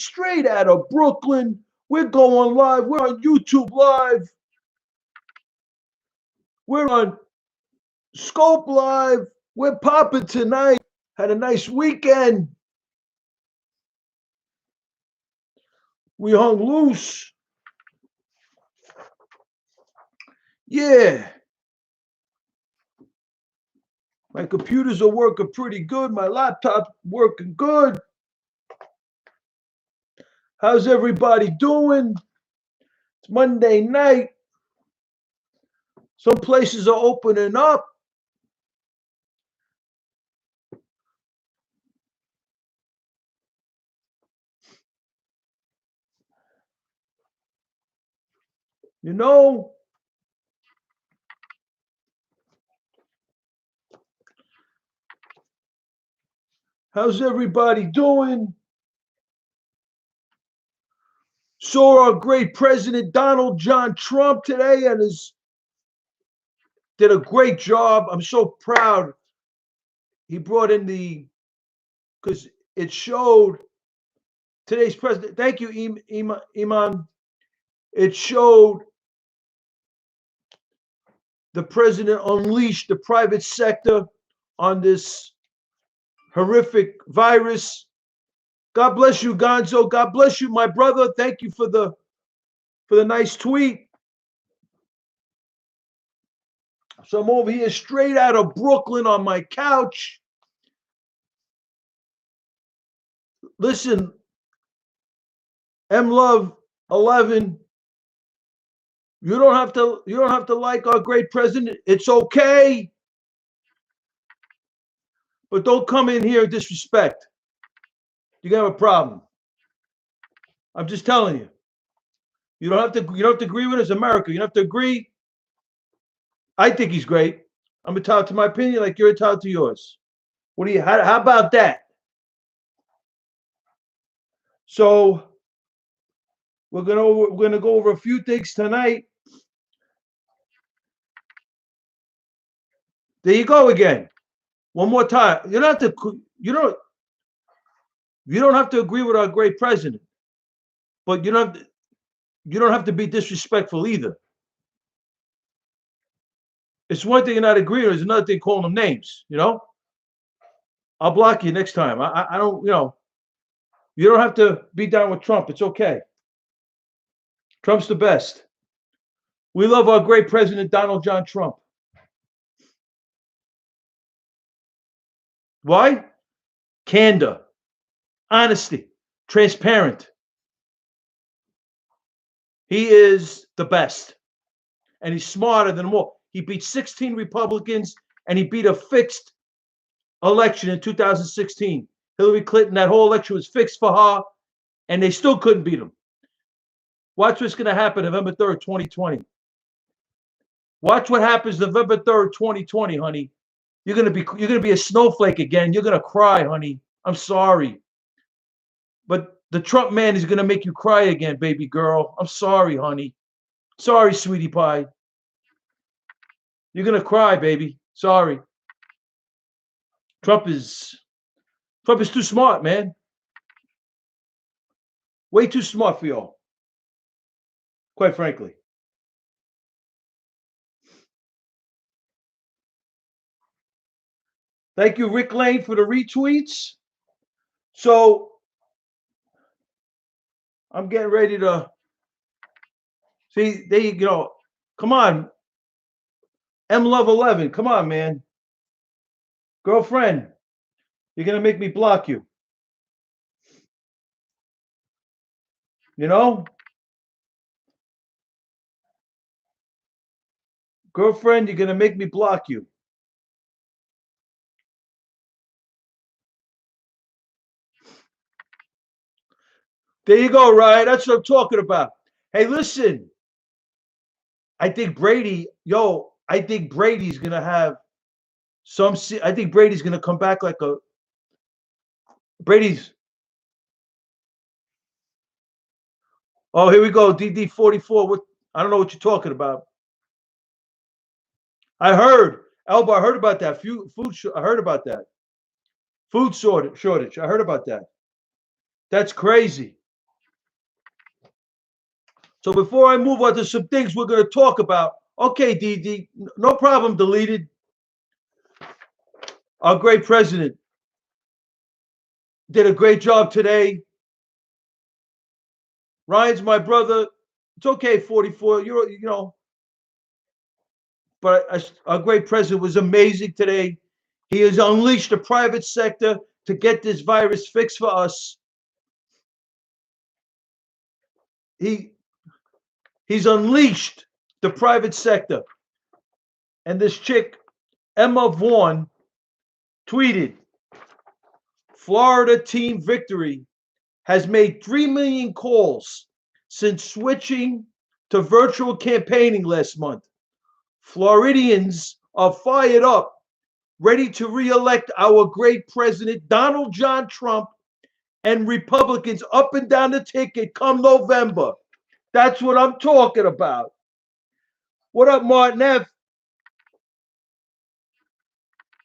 straight out of Brooklyn. We're going live. We're on YouTube Live. We're on Scope Live. We're popping tonight. Had a nice weekend. We hung loose. Yeah. My computers are working pretty good. My laptop's working good. How's everybody doing? It's Monday night. Some places are opening up. You know, how's everybody doing? Saw our great president, Donald John Trump, today, and did a great job. I'm so proud. He brought in because it showed today's president. Thank you, Iman. It showed the president unleashed the private sector on this horrific virus. God bless you, Gonzo. God bless you, my brother. Thank you for the nice tweet. So I'm over here straight out of Brooklyn on my couch. Listen, M Love 11. You don't have to like our great president. It's okay. But don't come in here and disrespect. You're gonna have a problem. I'm just telling you. You don't have to agree with us, America. You don't have to agree. I think he's great. I'm entitled to my opinion like you're entitled to yours. How about that? So we're gonna go over a few things tonight. There you go again. One more time. You don't have to agree with our great president, but you don't have to be disrespectful either. It's one thing you're not agreeing with, it's another thing calling them names, I'll block you next time. I don't, you don't have to be down with Trump. It's okay. Trump's the best. We love our great president, Donald John Trump. Why? Candor, honesty, transparent. He is the best. And he's smarter than them all. He beat 16 Republicans and he beat a fixed election in 2016. Hillary Clinton, that whole election was fixed for her, and they still couldn't beat him. Watch what's going to happen November 3rd, 2020. Watch what happens November 3rd, 2020, honey. You're going to be a snowflake again. You're going to cry, honey. I'm sorry. But the Trump man is going to make you cry again, baby girl. I'm sorry, honey. Sorry, sweetie pie. You're going to cry, baby. Sorry. Trump is too smart, man. Way too smart for y'all. Quite frankly. Thank you, Rick Lane, for the retweets. So I'm getting ready to see. There you go. Come on, M Love 11. Come on, man. Girlfriend, you're gonna make me block you. Girlfriend, you're gonna make me block you. There you go, Ryan. That's what I'm talking about. Hey, listen. I think Brady's gonna have I think Brady's gonna come back like a Brady's. Oh, here we go. DD44. What? I don't know what you're talking about. I heard, Elba. I heard about that. I heard about that. Food shortage. I heard about that. That's crazy. So before I move on to some things we're going to talk about, okay, DD, no problem, deleted. Our great president did a great job today. Ryan's my brother. It's okay, 44. But our great president was amazing today. He has unleashed the private sector to get this virus fixed for us. He's unleashed the private sector. And this chick, Emma Vaughn, tweeted, Florida team victory has made 3 million calls since switching to virtual campaigning last month. Floridians are fired up, ready to re-elect our great president, Donald John Trump, and Republicans up and down the ticket come November. That's what I'm talking about. What up, Martin F?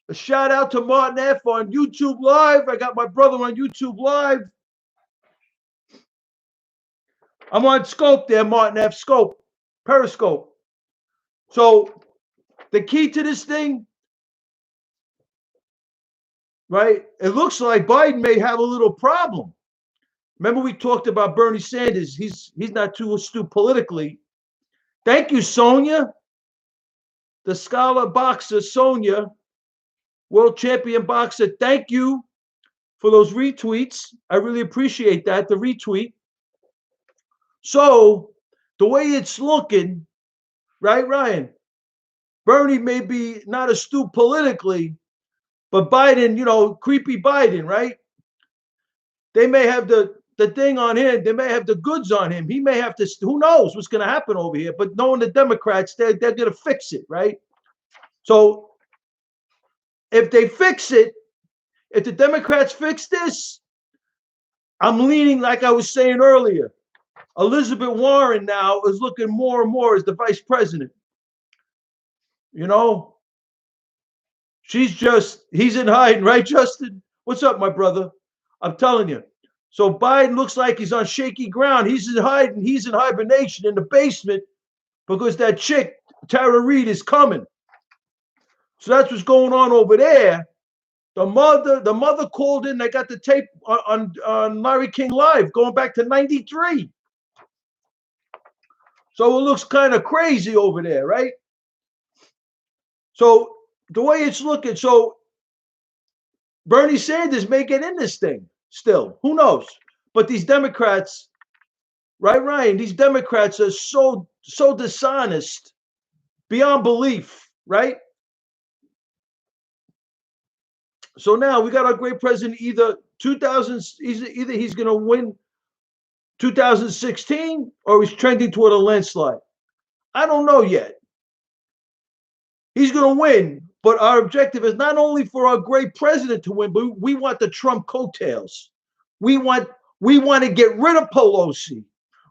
A shout out to Martin F on YouTube Live. I got my brother on YouTube Live. I'm on Scope there, Martin F. Scope, Periscope. So the key to this thing, right? It looks like Biden may have a little problem. Remember we talked about Bernie Sanders. He's not too astute politically. Thank you, Sonia. The scholar boxer, Sonia, world champion boxer. Thank you for those retweets. I really appreciate that, the retweet. So the way it's looking, right, Ryan? Bernie may be not astute politically, but Biden, creepy Biden, right? They may have the thing on him. They may have the goods on him. He may have to, who knows what's going to happen over here. But knowing the Democrats, they're going to fix it, right? So if they fix it, if the Democrats fix this, I'm leaning, like I was saying earlier, Elizabeth Warren now is looking more and more as the vice president. He's in hiding, right, Justin? What's up, my brother? I'm telling you. So Biden looks like he's on shaky ground. He's in hiding. He's in hibernation in the basement because that chick, Tara Reid, is coming. So that's what's going on over there. The mother called in. They got the tape on Larry King Live going back to 93. So it looks kind of crazy over there, right? So the way it's looking, so Bernie Sanders may get in this thing still. Who knows? But these Democrats, right, Ryan? These Democrats are so dishonest beyond belief, right? So now we got our great president. Either he's going to win 2016 or he's trending toward a landslide. I don't know yet. He's going to win, but our objective is not only for our great president to win, but we want the Trump coattails. We want to get rid of Pelosi.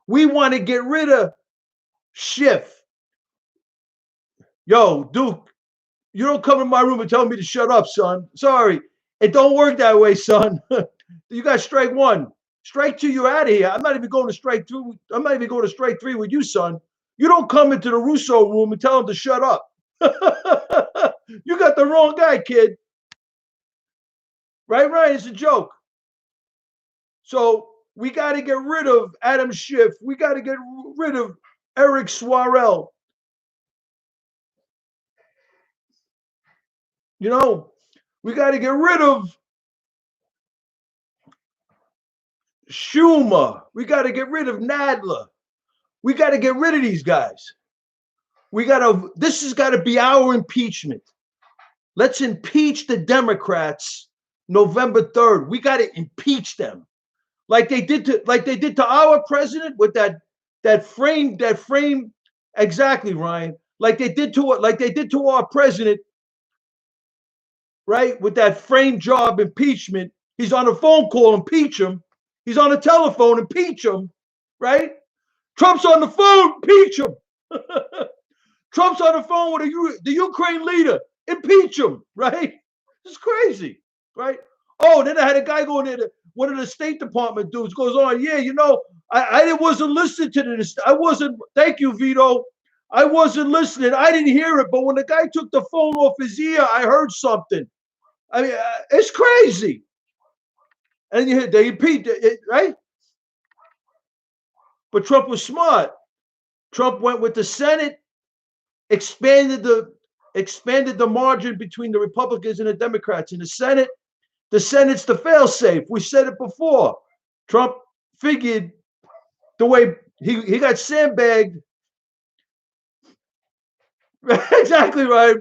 We want to get rid of Schiff. Yo, Duke, you don't come in my room and tell me to shut up, son. Sorry. It don't work that way, son. You got strike one. Strike two, you're out of here. I'm not even going to strike two. I'm not even going to strike three with you, son. You don't come into the Russo room and tell him to shut up. You got the wrong guy, kid. Right? It's a joke. So we got to get rid of Adam Schiff. We got to get rid of Eric Swarell. We got to get rid of Schumer. We got to get rid of Nadler. We got to get rid of these guys. This has got to be our impeachment. Let's impeach the Democrats November 3rd. We got to impeach them. Like they did to our president with that frame, exactly, Ryan. Like they did to our president, right? With that frame job impeachment. He's on a phone call, impeach him. He's on a telephone, impeach him, right? Trump's on the phone, impeach him. Trump's on the phone with the Ukraine leader, impeach him, right? It's crazy, right? Oh, then I had a guy go in there, one of the State Department dudes goes on, yeah, I wasn't listening to this. I wasn't. Thank you, Vito. I wasn't listening. I didn't hear it. But when the guy took the phone off his ear, I heard something. I mean, it's crazy. And they repeat it, right? But Trump was smart. Trump went with the Senate, expanded the margin between the Republicans and the Democrats in the Senate. The Senate's the failsafe. We said it before. Trump figured the way he got sandbagged. Exactly right.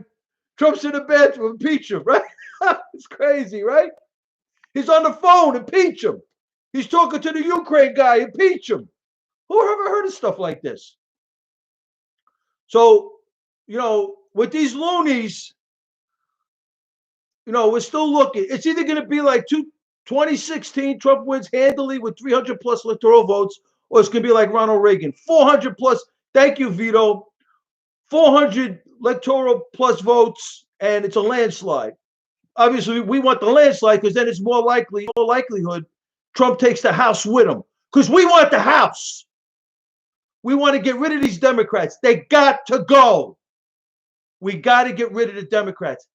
Trump's in the bathroom, impeach him, right? It's crazy, right? He's on the phone, impeach him. He's talking to the Ukraine guy, impeach him. Who ever heard of stuff like this? So, with these loonies, we're still looking. It's either going to be like 2016, Trump wins handily with 300 plus electoral votes, or it's going to be like Ronald Reagan, 400 plus. Thank you, Vito. 400 electoral plus votes, and it's a landslide. Obviously, we want the landslide because then it's more likelihood Trump takes the House with him. Because we want the House. We want to get rid of these Democrats. They got to go. We got to get rid of the Democrats.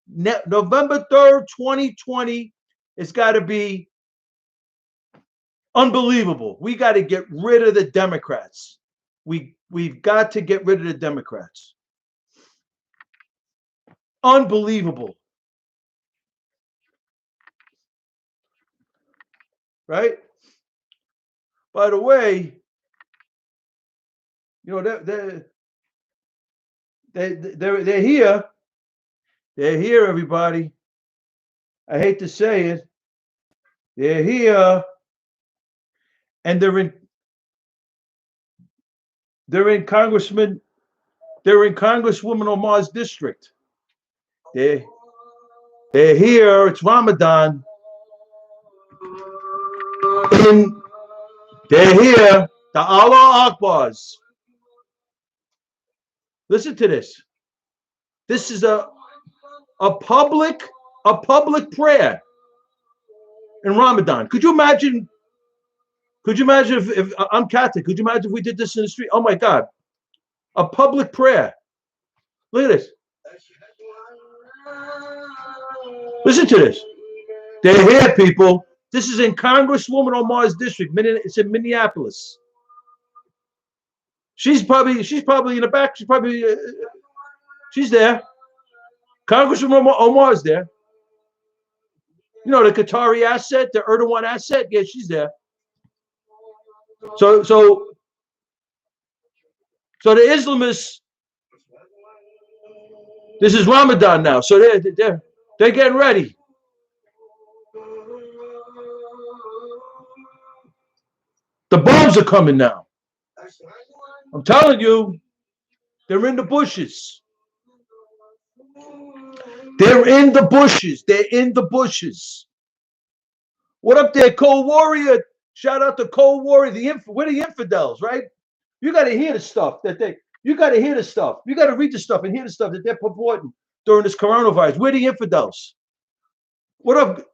November 3rd, 2020, it's got to be unbelievable. We got to get rid of the Democrats. We've got to get rid of the Democrats. Unbelievable. Right? By the way, they're here. They're here, everybody. I hate to say it. They're here. And they're in Congresswoman Omar's district. They're here. It's Ramadan. They're here. The Allah Akbars. Listen to this. This is a public prayer in Ramadan. Could you imagine? If I'm Catholic? Could you imagine if we did this in the street? Oh my God! A public prayer. Look at this. Listen to this. They're here, people. This is in Congresswoman Omar's district. It's in Minneapolis. She's probably in the back. She's there. Congresswoman Omar's there. The Qatari asset, the Erdogan asset. Yeah, she's there. So the Islamists. This is Ramadan now, so they're getting ready. The bombs are coming now. I'm telling you, they're in the bushes. They're in the bushes. They're in the bushes. What up there, Cold Warrior? Shout out to Cold Warrior. We're the infidels, right? You got to hear the stuff you got to hear the stuff. You got to read the stuff and hear the stuff that they're purporting during this coronavirus. We're the infidels. What up?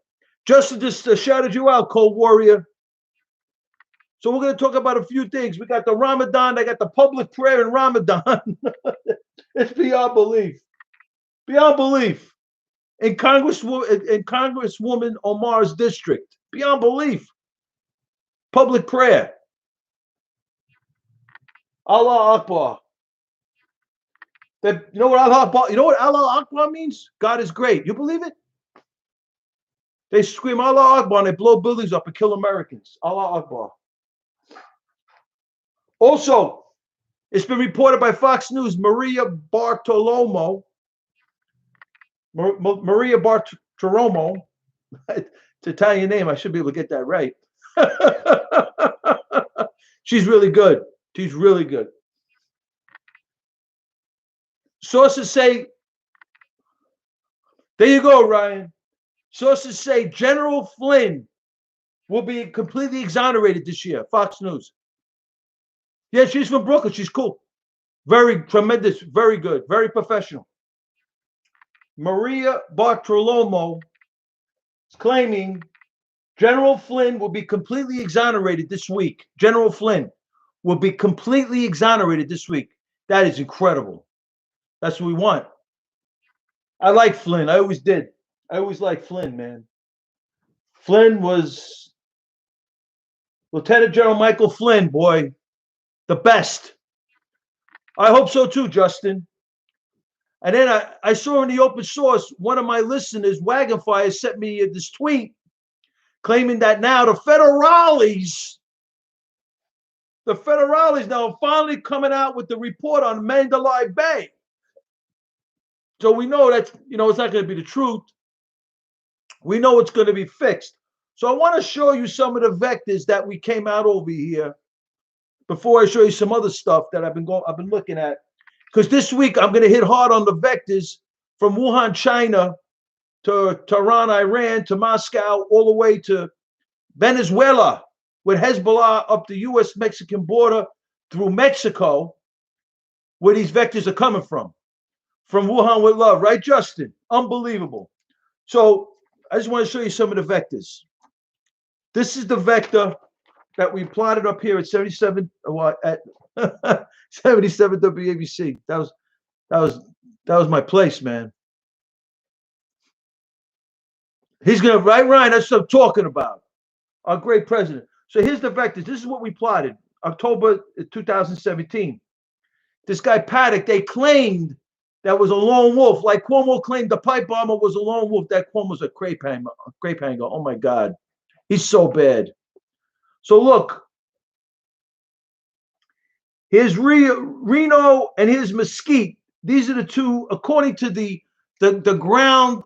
Justin just shouted you out, Cold Warrior. So we're going to talk about a few things. We got the Ramadan. I got the public prayer in Ramadan. It's beyond belief. Beyond belief. In Congresswoman Omar's district. Beyond belief. Public prayer. Allah Akbar. You know what Allah Akbar? You know what Allah Akbar means? God is great. You believe it? They scream Allah Akbar and they blow buildings up and kill Americans. Allah Akbar. Also, it's been reported by Fox News, Maria Bartiromo. It's an Italian name. I should be able to get that right. She's really good. She's really good. Sources say, there you go, Ryan. Sources say General Flynn will be completely exonerated this year. Fox News. Yeah, she's from Brooklyn. She's cool. Very tremendous. Very good. Very professional. Maria Bartiromo is claiming General Flynn will be completely exonerated this week. General Flynn will be completely exonerated this week. That is incredible. That's what we want. I like Flynn. I always did. I always liked Flynn, man. Flynn was Lieutenant General Michael Flynn, boy, the best. I hope so too, Justin. And then I saw in the open source, one of my listeners, Wagon Fire, sent me this tweet claiming that now the federales now are finally coming out with the report on Mandalay Bay. So we know that, it's not going to be the truth. We know it's going to be fixed. So I want to show you some of the vectors that we came out over here before I show you some other stuff that I've been looking at. Because this week I'm going to hit hard on the vectors from Wuhan, China, to Tehran, Iran, to Moscow, all the way to Venezuela, with Hezbollah up the U.S.-Mexican border through Mexico, where these vectors are coming from. From Wuhan with love, right, Justin? Unbelievable. So I just want to show you some of the vectors. This is the vector that we plotted up here at 77 at 77 WABC. That was my place, man. He's gonna Ryan. That's what I'm talking about. Our great president. So here's the vectors. This is what we plotted. October 2017. This guy Paddock, they claimed that was a lone wolf. Like Cuomo claimed the pipe bomber was a lone wolf. That Cuomo's a crepe hanger. Oh my God. He's so bad. So look, here's Reno and here's Mesquite. These are the two, according to the ground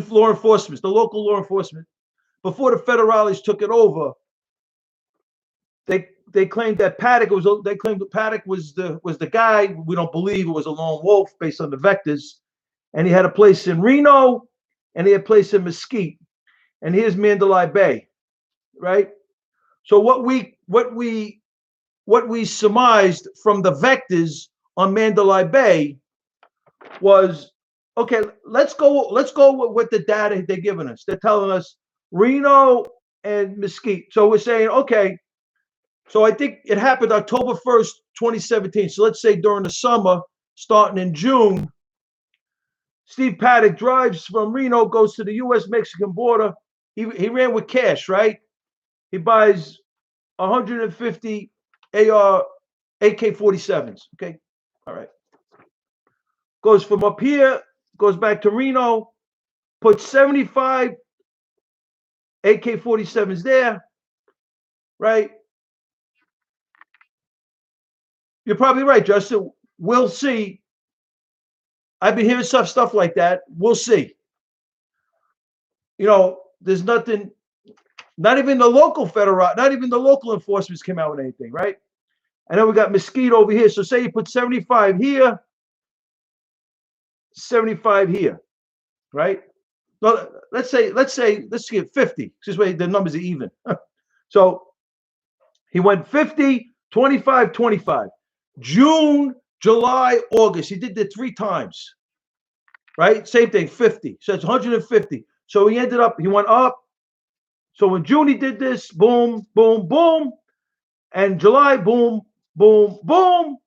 law enforcement, the local law enforcement, before the federales took it over. They claimed that Paddock was the guy. We don't believe it was a lone wolf based on the vectors. And he had a place in Reno and he had a place in Mesquite. And here's Mandalay Bay, right? So what we surmised from the vectors on Mandalay Bay was, okay, let's go with the data they're giving us. They're telling us Reno and Mesquite. So we're saying, okay, so I think it happened October 1st, 2017. So let's say during the summer, starting in June, Steve Paddock drives from Reno, goes to the U.S.-Mexican border. He ran with cash, right? He buys 150 AK-47s. Okay, all right. Goes from up here, goes back to Reno, puts 75 AK-47s there, right? You're probably right, Justin. We'll see. I've been hearing stuff like that. We'll see. There's nothing. Not even the local enforcements came out with anything, right? And then we got Mesquite over here. So say you put 75 here, 75 here, right? No, let's get 50. This way the numbers are even. So he went 50, 25, 25. June, July, August. He did that 3 times, right? Same thing, 50. So it's 150. So he went up. So in June, he did this, boom, boom, boom. And July, boom, boom, boom.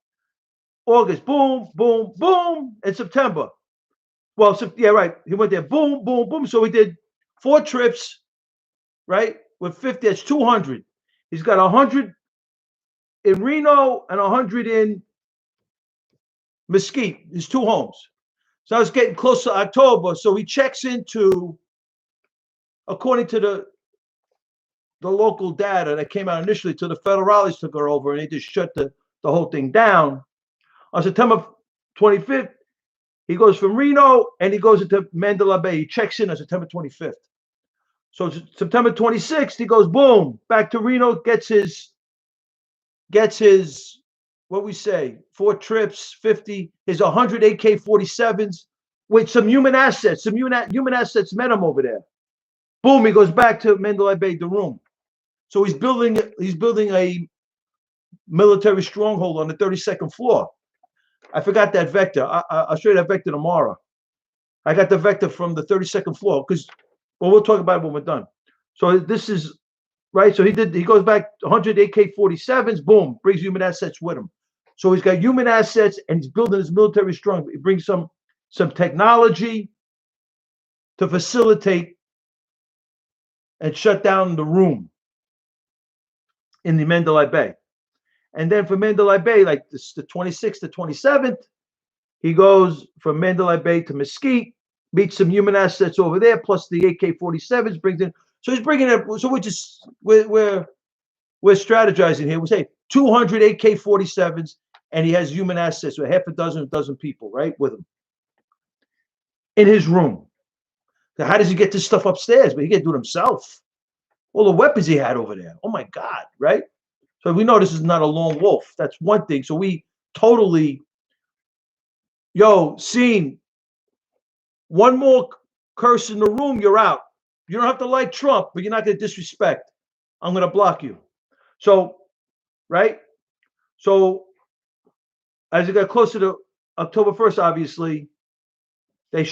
August, boom, boom, boom. And September. Well, yeah, right. He went there, boom, boom, boom. So he did 4 trips, right? With 50, that's 200. He's got 100 in Reno and 100 in Mesquite. His 2 homes. So I was getting close to October. So he checks into, according to the local data that came out initially, till the federales took her over and they just shut the whole thing down. On September 25th, he goes from Reno and he goes into Mandalay Bay. He checks in on September 25th. So September 26th, he goes boom, back to Reno, gets his what we say, 4 trips, 50, his 100 AK-47s with some human assets. Some human assets met him over there. Boom, he goes back to Mandalay Bay, the room. So he's building a military stronghold on the 32nd floor. I forgot that vector. I'll show you that vector tomorrow. I got the vector from the 32nd floor we'll talk about it when we're done. So this is right. So he goes back 100 AK-47s, boom, brings human assets with him. So he's got human assets and he's building his military strong. He brings some technology to facilitate and shut down the room in the Mandalay Bay. And then from Mandalay Bay, like this, the 26th to 27th, he goes from Mandalay Bay to Mesquite, meets some human assets over there, plus the AK-47s brings in. So he's bringing it. So we're strategizing here. We say 200 AK-47s, and he has human assets with half a dozen people, right, with him in his room. Now, how does he get this stuff upstairs? But he can't do it himself. All the weapons he had over there. Oh my God, right? So we know this is not a lone wolf. That's one thing. So we totally, scene. One more curse in the room, you're out. You don't have to like Trump, but you're not going to disrespect. I'm going to block you. So, right? So, as it got closer to October 1st, obviously, they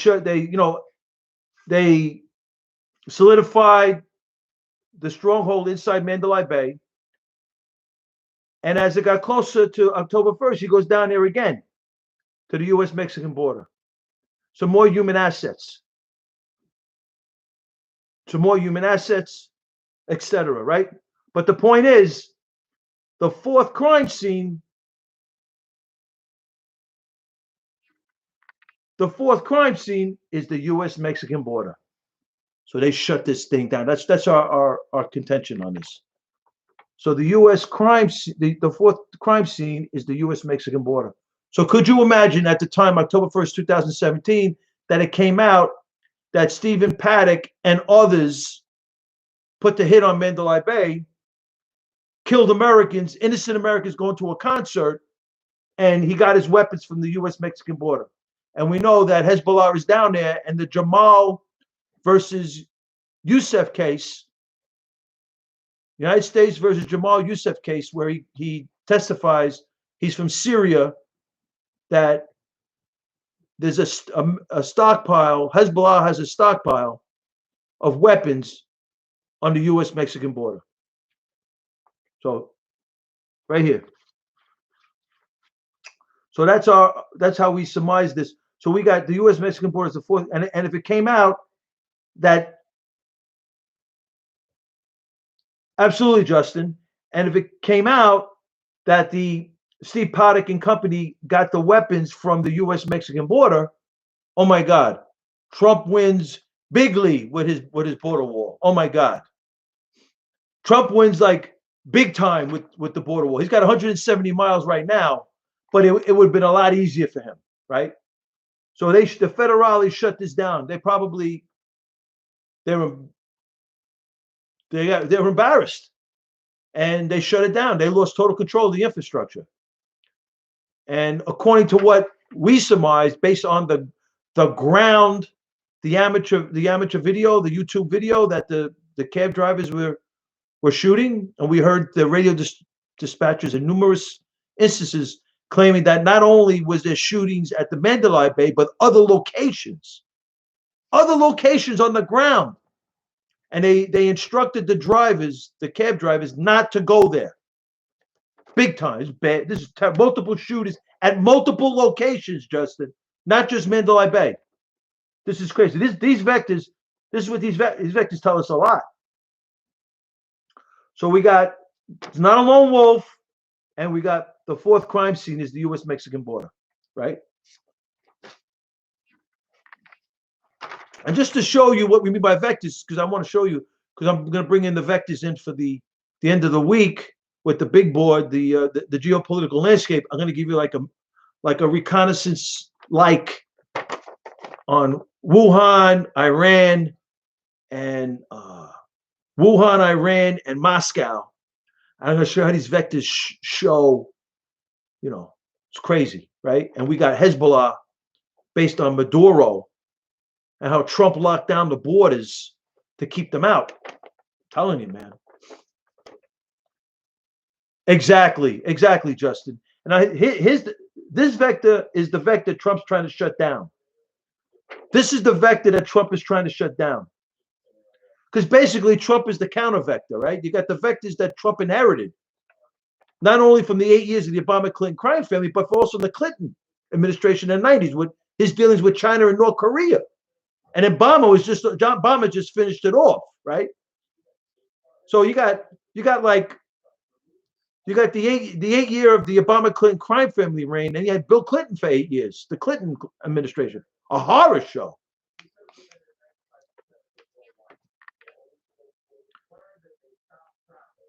solidified the stronghold inside Mandalay Bay. And as it got closer to October 1st, he goes down there again to the U.S.-Mexican border. Some more human assets. Etc., right? But the point is, the fourth crime scene is the U.S.-Mexican border. So they shut this thing down. That's our contention on this. So the U.S. the fourth crime scene is the U.S.-Mexican border. So could you imagine at the time, October 1st, 2017, that it came out that Stephen Paddock and others put the hit on Mandalay Bay, killed Americans, innocent Americans going to a concert, and he got his weapons from the U.S.-Mexican border. And we know that Hezbollah is down there, and the Jamal versus Youssef case, United States versus Jamal Youssef case, where he testifies, he's from Syria, that there's a stockpile, Hezbollah has a stockpile of weapons on the U.S.-Mexican border. So, right here. So that's how we surmise this. So we got the U.S.-Mexican border is the fourth, and if it came out that, absolutely, Justin, and if it came out that the Steve Paddock and company got the weapons from the U.S.-Mexican border, oh my God, Trump wins bigly with his border wall. Oh my God, Trump wins like big time with the border wall. He's got 170 miles right now, but it would have been a lot easier for him, right? So the federales shut this down. They're embarrassed, and they shut it down. They lost total control of the infrastructure. And according to what we surmised, based on the ground, the amateur video, the YouTube video that the cab drivers were shooting, and we heard the radio dispatchers in numerous instances claiming that not only was there shootings at the Mandalay Bay, but other locations on the ground. And they instructed the cab drivers, not to go there. Big time. It's bad. This is multiple shooters at multiple locations, Justin, not just Mandalay Bay. This is crazy. This is what these vectors tell us a lot. So it's not a lone wolf, and we got the fourth crime scene is the U.S.-Mexican border, right? And just to show you what we mean by vectors, because I want to show you, because I'm going to bring in the vectors in for the end of the week with the big board, the geopolitical landscape. I'm going to give you like a reconnaissance on Wuhan, Iran, and Moscow. I'm going to show you how these vectors show, it's crazy, right? And we got Hezbollah based on Maduro, and how Trump locked down the borders to keep them out. I'm telling you, man. Exactly, Justin. And this vector is the vector Trump's trying to shut down. This is the vector that Trump is trying to shut down. because basically Trump is the counter vector, right? You got the vectors that Trump inherited, not only from the 8 years of the Obama-Clinton crime family, but also the Clinton administration in the 90s with his dealings with China and North Korea. And then John Obama just finished it off, right? So you got the 8 year of the Obama-Clinton crime family reign, and you had Bill Clinton for 8 years, the Clinton administration, a horror show.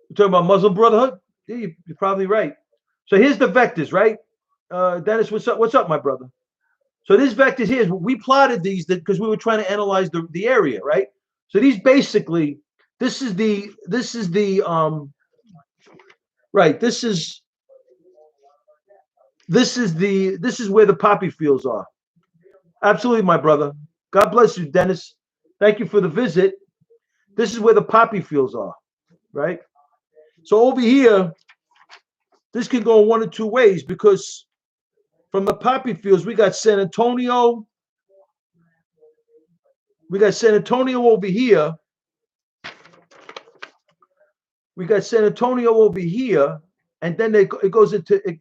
You're talking about Muslim Brotherhood? Yeah, you're probably right. So here's the vectors, right? Dennis, what's up? What's up, my brother? So these vectors here, we plotted these because we were trying to analyze the area, right? So these basically, this is right. This is where the poppy fields are. Absolutely, my brother. God bless you, Dennis. Thank you for the visit. This is where the poppy fields are, right? So over here, this can go one of two ways, because from the poppy fields, we got San Antonio. We got San Antonio over here. We got San Antonio over here, and then it goes into it,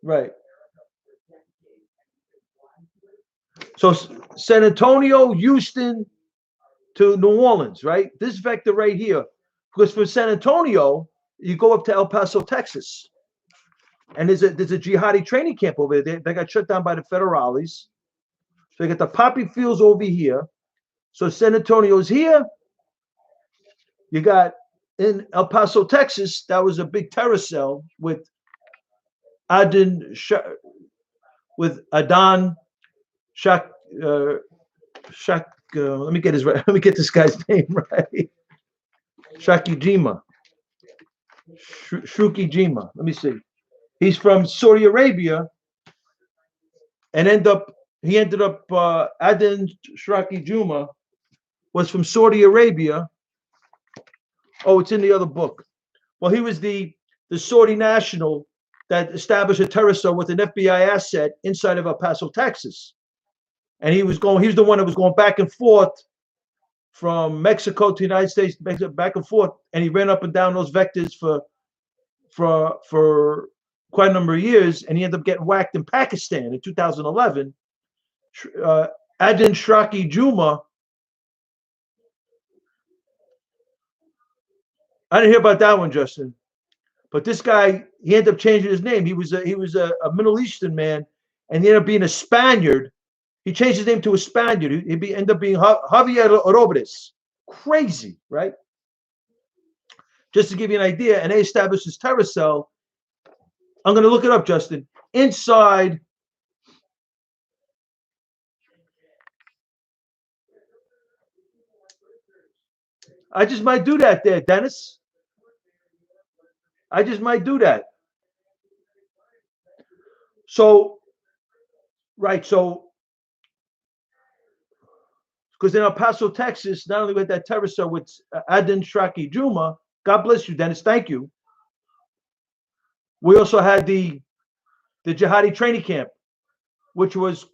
right. So San Antonio, Houston to New Orleans, right? This vector right here, because from San Antonio, you go up to El Paso, Texas, and there's a jihadi training camp over there. They got shut down by the federales. So you got the poppy fields over here. So San Antonio's here. You got in El Paso, Texas, that was a big terror cell with Adan Shak. Let me get this guy's name right. Shakijima. Shukijima. Let me see. He's from Saudi Arabia, and he ended up Adan Shakijima was from Saudi Arabia. Oh, it's in the other book. Well, he was the Saudi national that established a terror cell with an FBI asset inside of El Paso, Texas. And he was the one that was going back and forth from Mexico to the United States, back and forth. And he ran up and down those vectors for quite a number of years. And he ended up getting whacked in Pakistan in 2011. Adin Shraki Juma. I didn't hear about that one, Justin. But this guy, he ended up changing his name. He was a Middle Eastern man, and he ended up being a Spaniard. He changed his name to a Spaniard. He ended up being Javier Robles. Crazy, right? Just to give you an idea, and they established this terror cell. I'm going to look it up, Justin. Inside. I just might do that there, Dennis. I just might do that. So, right, so, because in El Paso, Texas, not only with that terror cell with Adin Shraki Juma, God bless you, Dennis, thank you. We also had the jihadi training camp, which was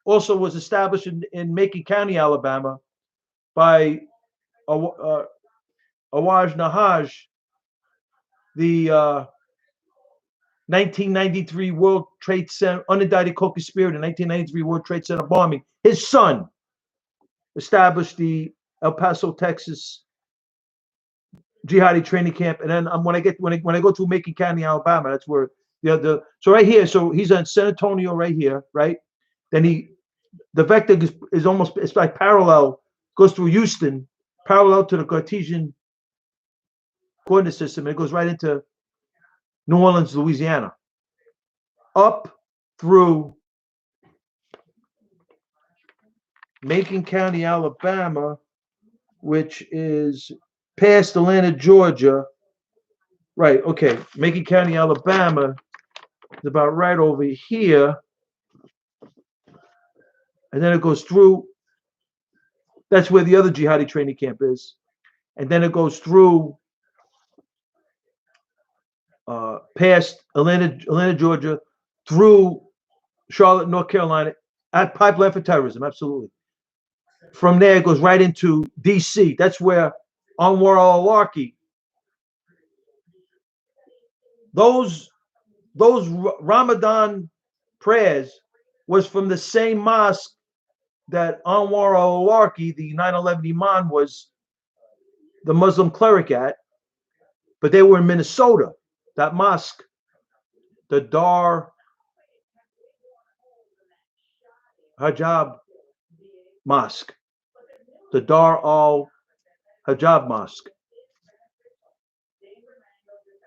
established in Macon County, Alabama, by Awaj Nahaj, the 1993 World Trade Center, unindicted co-conspirator in 1993 World Trade Center bombing. His son established the El Paso, Texas jihadi training camp. And then when I go to Macon County, Alabama, that's where so right here, so he's on San Antonio right here, right? Then the vector is almost, it's like parallel, goes through Houston, parallel to the Cartesian coordinate system, and it goes right into New Orleans, Louisiana, up through Macon County, Alabama, which is past Atlanta, Georgia. Right, okay. Macon County, Alabama is about right over here. And then it goes through, that's where the other jihadi training camp is. And then it goes through past Atlanta, Georgia, through Charlotte, North Carolina, at pipeline for terrorism, absolutely. From there, it goes right into D.C. That's where Anwar al-Awlaki, those Ramadan prayers was from the same mosque that Anwar al-Awlaki, the 9/11 Imam, was the Muslim cleric at, but they were in Minnesota. That mosque, the Dar Hajab Mosque, the Dar al Hajab Mosque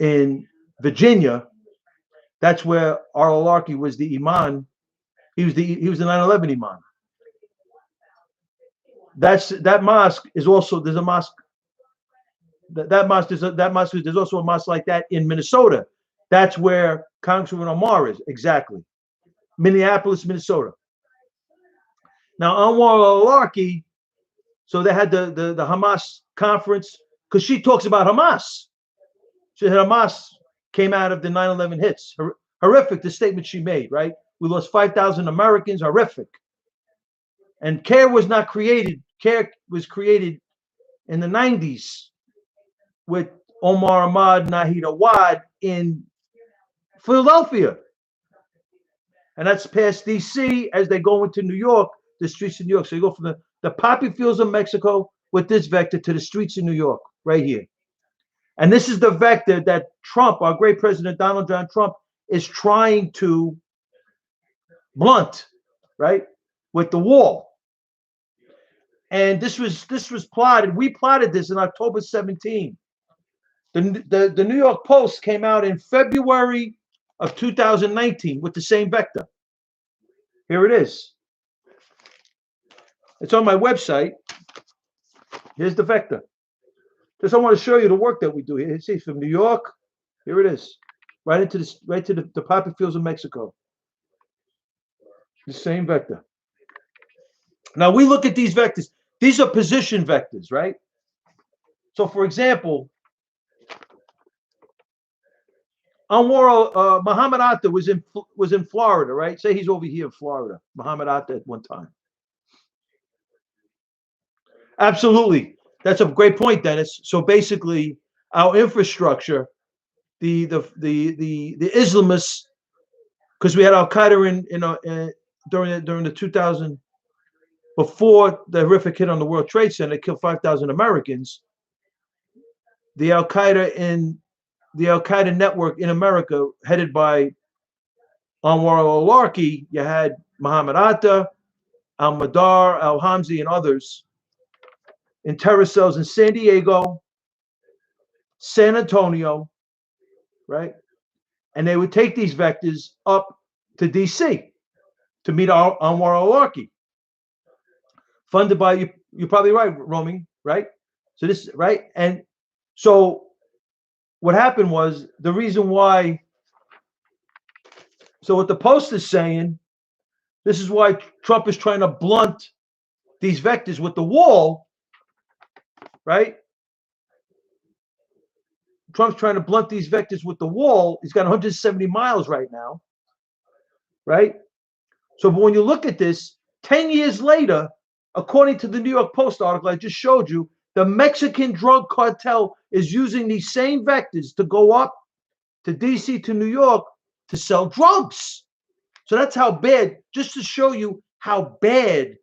in Virginia. That's where al-Awlaki was the Imam. He was the 9/11 Imam. That mosque is also, there's a mosque. That mosque there's also a mosque like that in Minnesota. That's where Congressman Omar is, exactly. Minneapolis, Minnesota. Now Anwar al-Awlaki, so they had the Hamas conference, because she talks about Hamas. She said Hamas came out of the 9/11 hits. Horrific, the statement she made, right? We lost 5,000 Americans, horrific. And CARE was not created. CARE was created in the 90s with Omar Ahmad Nahid Awad in Philadelphia. And that's past D.C. as they go into New York, the streets of New York. So you go from the poppy fields of Mexico with this vector to the streets of New York, right here. And this is the vector that Trump, our great president, Donald John Trump, is trying to blunt, right, with the wall. And this was plotted. We plotted this in October 17. The New York Post came out in February of 2019 with the same vector. Here it is. It's on my website. Here's the vector. Just I want to show you the work that we do here. See, from New York, here it is, right to the poppy fields of Mexico. The same vector. Now we look at these vectors. These are position vectors, right? So, for example, Muhammad Atta was in Florida, right? Say he's over here in Florida. Muhammad Atta at one time. Absolutely, that's a great point, Dennis. So basically, our infrastructure, the Islamists, because we had Al Qaeda during the 2000, before the horrific hit on the World Trade Center, killed 5,000 Americans. The Al Qaeda network in America, headed by Anwar al-Awlaki, you had Muhammad Atta, al-Madar, al-Hamzi, and others in terror cells in San Diego, San Antonio, right? And they would take these vectors up to D.C. to meet Anwar al-Awlaki. Funded by, you're probably right, Romy, right? So this, right? And so what happened was, the reason why, so what the Post is saying, this is why Trump is trying to blunt these vectors with the wall, right? Trump's trying to blunt these vectors with the wall. He's got 170 miles right now, right? So when you look at this, 10 years later, according to the New York Post article I just showed you, the Mexican drug cartel is using these same vectors to go up to D.C., to New York, to sell drugs. So that's how bad, just to show you how bad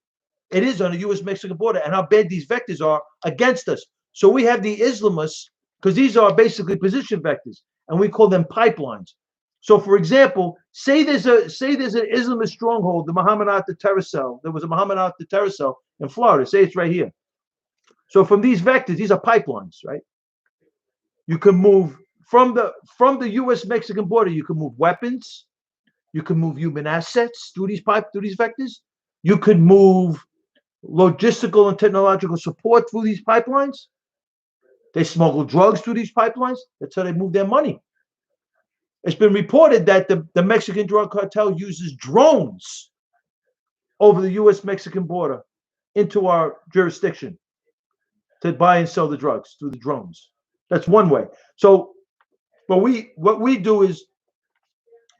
it is on the U.S.-Mexican border and how bad these vectors are against us. So we have the Islamists, because these are basically position vectors, and we call them pipelines. So, for example, say there's an Islamist stronghold, the Muhammad Atta terror cell. There was a Muhammad Atta terror cell in Florida. Say it's right here. So from these vectors, these are pipelines, right? You can move from the U.S.-Mexican border. You can move weapons. You can move human assets through these vectors. You could move logistical and technological support through these pipelines. They smuggle drugs through these pipelines. That's how they move their money. It's been reported that the Mexican drug cartel uses drones over the U.S.-Mexican border into our jurisdiction to buy and sell the drugs through the drones. That's one way. So what we do is,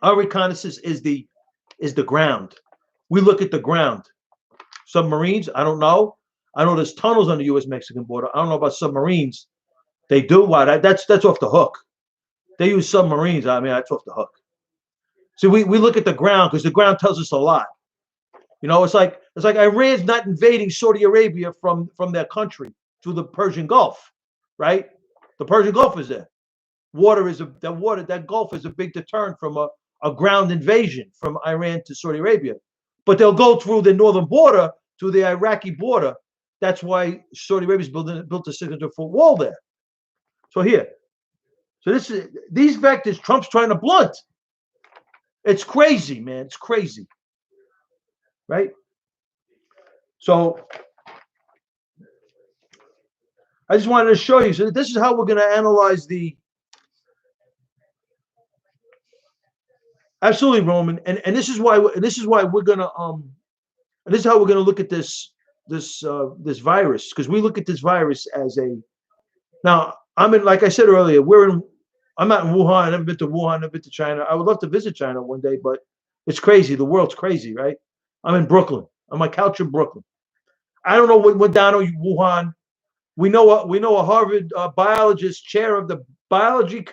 our reconnaissance is the ground. We look at the ground. Submarines, I don't know. I know there's tunnels on the U.S.-Mexican border. I don't know about submarines. They do what? That's off the hook. They use submarines. I mean, that's off the hook. See, we look at the ground because the ground tells us a lot. It's like Iran's not invading Saudi Arabia from their country through the Persian Gulf, right? The Persian Gulf is there. That Gulf is a big deterrent from a ground invasion from Iran to Saudi Arabia. But they'll go through the northern border to the Iraqi border. That's why Saudi Arabia's built a 600-foot wall there. So these vectors Trump's trying to blunt. It's crazy, man. It's crazy, right? So I just wanted to show you. So this is how we're going to analyze the. Absolutely, Roman, and this is why we're gonna this is how we're gonna look at this virus, because we look at this virus as a. Now like I said earlier, I'm not in Wuhan. I've never been to Wuhan. I've never been to China. I would love to visit China one day, but it's crazy. The world's crazy, right? I'm in Brooklyn. On my couch in Brooklyn. I don't know what went down in Wuhan. We know a Harvard biologist, chair of the biology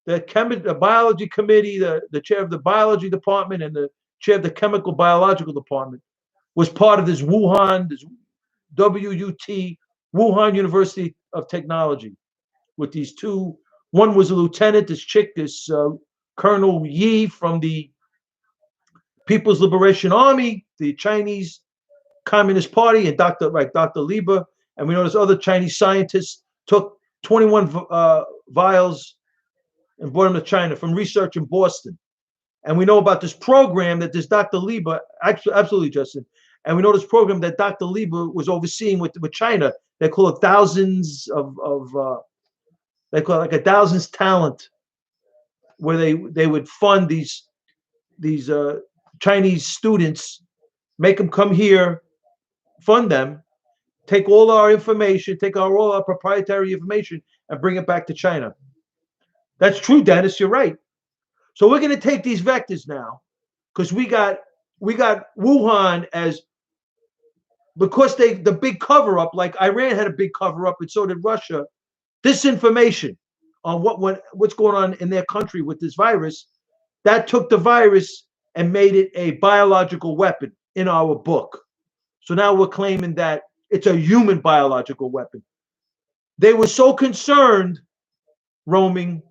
biology committee, the chair of the biology department, and the chair of the chemical biological department was part of this WUT, Wuhan University of Technology, with these two. One was a lieutenant, this Colonel Yi from the People's Liberation Army, the Chinese Communist Party, and Dr. Lieber. And we know this other Chinese scientist took 21 vials and brought them to China from research in Boston. And we know about this program that this Dr. Lieber, absolutely, Justin. And we know this program that Dr. Lieber was overseeing with China. They call it thousands they call it like a thousands talent, where they would fund these Chinese students, make them come here, fund them, take all our information, all our proprietary information, and bring it back to China. That's true, Dennis. You're right. So we're going to take these vectors now, because we got Wuhan as, because the big cover up, like Iran had a big cover up, and so did Russia. Disinformation on what's going on in their country with this virus, that took the virus and made it a biological weapon in our book. So now we're claiming that it's a human biological weapon. They were so concerned, roaming.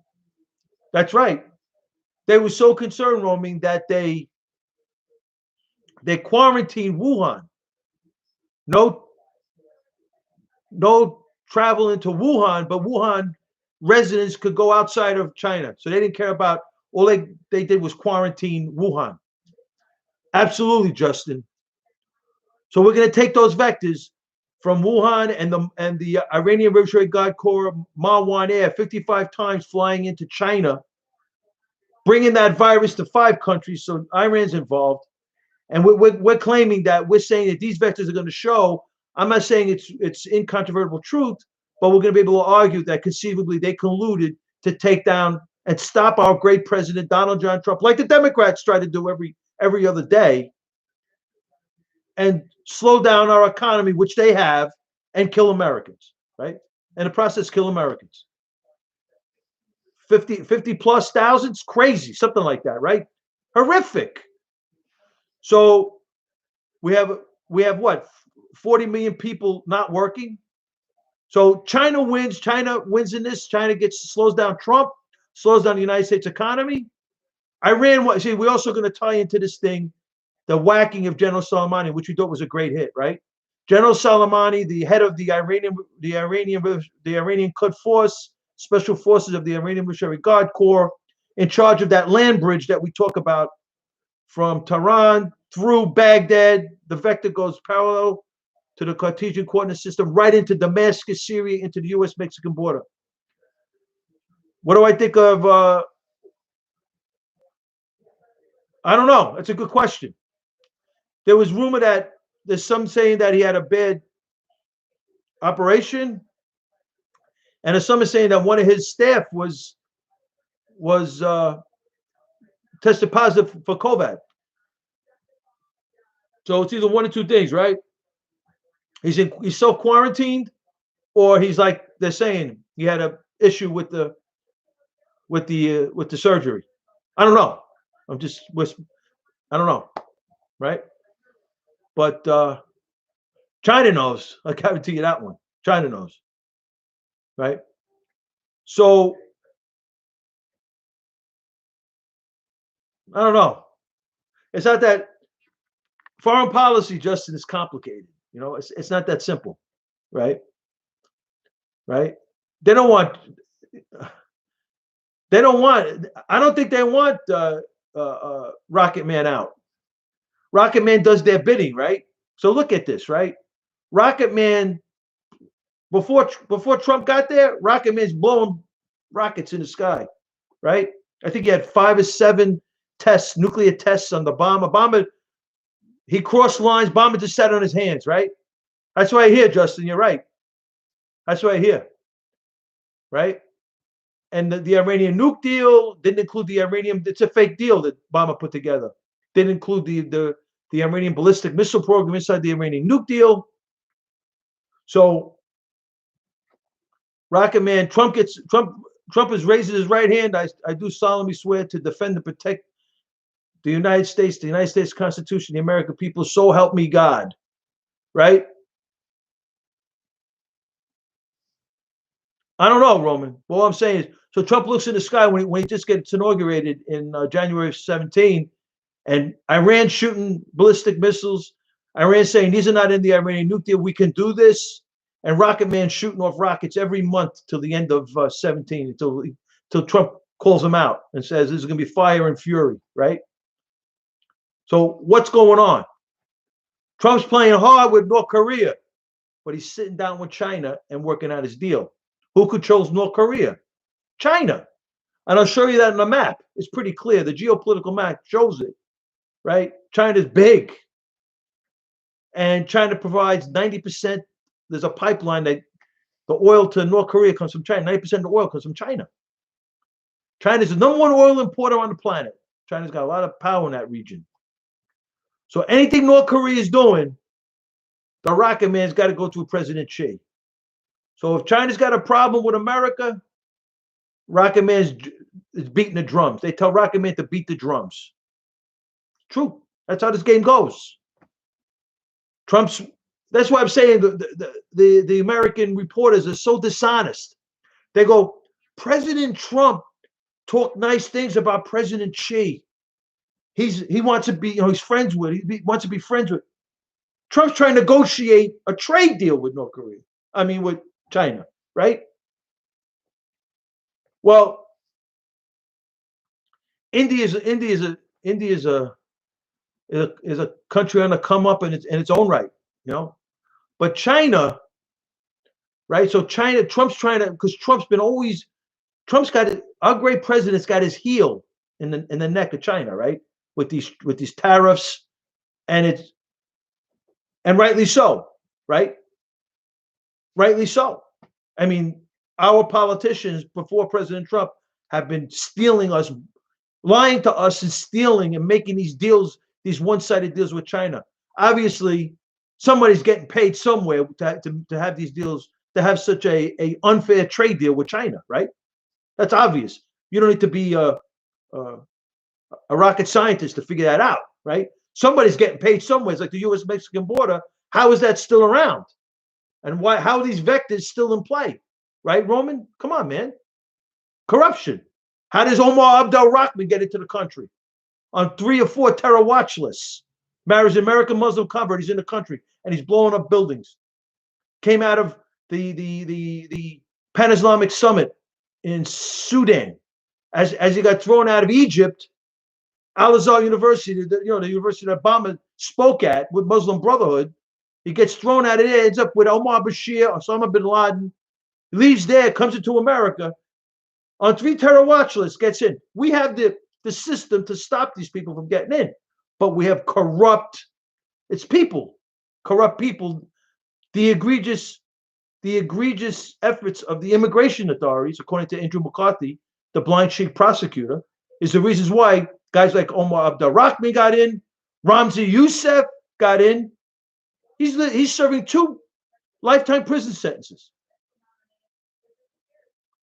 That's right. They were so concerned, roaming, that they quarantined Wuhan. No travel into Wuhan, but Wuhan residents could go outside of China. So they didn't care about, all they did was quarantine Wuhan. Absolutely, Justin. So we're going to take those vectors from Wuhan and the Iranian Revolutionary Guard Corps Ma-1 Air 55 times flying into China, bringing that virus to 5 countries. So Iran's involved. And we're claiming that, we're saying that these vectors are going to show. I'm not saying it's incontrovertible truth, but we're going to be able to argue that conceivably they colluded to take down and stop our great president, Donald John Trump, like the Democrats try to do every other day, and slow down our economy, which they have, and kill Americans, right? In the process, kill Americans. 50 plus thousands, crazy, something like that, right? Horrific. So we have what, 40 million people not working. So China wins in this. China slows down Trump, slows down the United States economy. Iran, see, we're also going to tie into this thing, the whacking of General Soleimani, which we thought was a great hit, right? General Soleimani, the head of the Iranian Quds Force, Special Forces of the Iranian Revolutionary Guard Corps, in charge of that land bridge that we talk about from Tehran through Baghdad. The vector goes parallel to the Cartesian coordinate system right into Damascus, Syria, into the U.S.-Mexican border. What do I think of? I don't know. That's a good question. There was rumor that there's some saying that he had a bad operation, and there's some saying that one of his staff was tested positive for COVID. So it's either one or two things, right? He's self quarantined, or he's like they're saying he had a issue with the surgery. I don't know. I'm just I don't know, right? But China knows. I guarantee you that one. China knows, right? So I don't know. It's not that foreign policy, Justin, is complicated. It's not that simple, right? Right? They don't want. They don't want. I don't think they want Rocket Man out. Rocket Man does their bidding, right? So look at this, right? Rocket Man before Trump got there, Rocket Man's blowing rockets in the sky, right? I think he had 5 or 7 tests, nuclear tests on the bomb. Obama, he crossed lines. Obama just sat on his hands, right? That's what I hear, Justin. You're right. That's what I hear, right? And the Iranian nuke deal didn't include the Iranian. It's a fake deal that Obama put together. Didn't include the Iranian ballistic missile program inside the Iranian nuke deal. So, Rocket Man, Trump has raised his right hand. I do solemnly swear to defend and protect the United States Constitution, the American people. So help me God, right? I don't know, Roman. All I'm saying is, so Trump looks in the sky when he just gets inaugurated in January 17, and Iran shooting ballistic missiles. Iran saying these are not in the Iranian nuke deal. We can do this. And Rocket Man shooting off rockets every month till the end of 17, until Trump calls him out and says this is going to be fire and fury, right? So what's going on? Trump's playing hard with North Korea, but he's sitting down with China and working out his deal. Who controls North Korea? China. And I'll show you that on the map. It's pretty clear. The geopolitical map shows it, right? China's big. And China provides 90%. There's a pipeline that the oil to North Korea comes from China. 90% of the oil comes from China. China's the number 1 oil importer on the planet. China's got a lot of power in that region. So anything North Korea is doing, the Rocket Man's got to go through President Xi. So if China's got a problem with America, Rocket Man's is beating the drums. They tell Rocket Man to beat the drums. True. That's how this game goes. That's why I'm saying the American reporters are so dishonest. They go, President Trump talked nice things about President Xi. He wants to be, he's friends with. He wants to be friends with. Trump's trying to negotiate a trade deal with North Korea. I mean, with China, right? Well, India is a country on the come up in its own right, But China, right? So Trump's trying to, because Trump's got our great president's got his heel in the neck of China, right? With these tariffs, and rightly so, right? Rightly so. I mean, our politicians before President Trump have been stealing us, lying to us, and stealing and making these deals, these one-sided deals with China. Obviously, somebody's getting paid somewhere to have these deals, to have such a unfair trade deal with China, right? That's obvious. You don't need to be a rocket scientist to figure that out, right? Somebody's getting paid somewhere. It's like the U.S.-Mexican border. How is that still around? And why? How are these vectors still in play? Right, Roman? Come on, man. Corruption. How does Omar Abdel Rahman get into the country? On 3 or 4 terror watch lists. Marries an American Muslim convert. He's in the country and he's blowing up buildings. Came out of the Pan-Islamic Summit in Sudan. As he got thrown out of Egypt, Al-Azhar University, the university that Obama spoke at with Muslim Brotherhood, he gets thrown out of there, ends up with Omar Bashir, Osama bin Laden, leaves there, comes into America, on 3 terror watch lists, gets in. We have the system to stop these people from getting in, but we have corrupt people. The egregious efforts of the immigration authorities, according to Andrew McCarthy, the blind sheep prosecutor, is the reasons why guys like Omar Abdel Rahman got in, Ramzi Youssef got in. He's serving 2 lifetime prison sentences.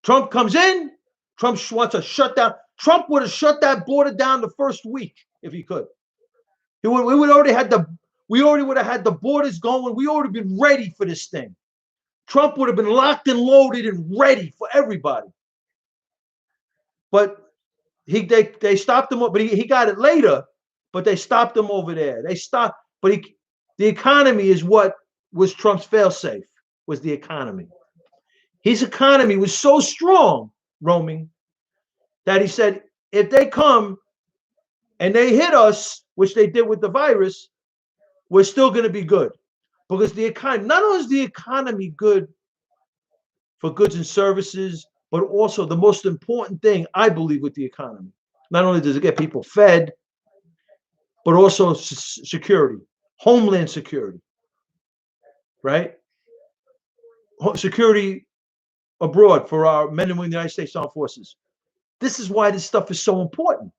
Trump comes in. Trump wants to shut down. Trump would have shut that border down the first week if he could. We would already had the. We already would have had the borders going. We already been ready for this thing. Trump would have been locked and loaded and ready for everybody. But they stopped him. But he got it later. But they stopped him over there. They stopped. But the economy is what was Trump's failsafe. Was the economy. His economy was so strong, roaming, that he said, if they come and they hit us, which they did with the virus, we're still going to be good. Because the economy, not only is the economy good for goods and services, but also the most important thing, I believe, with the economy. Not only does it get people fed, but also security, homeland security, right? Security abroad for our men and women in the United States Armed Forces. This is why this stuff is so important.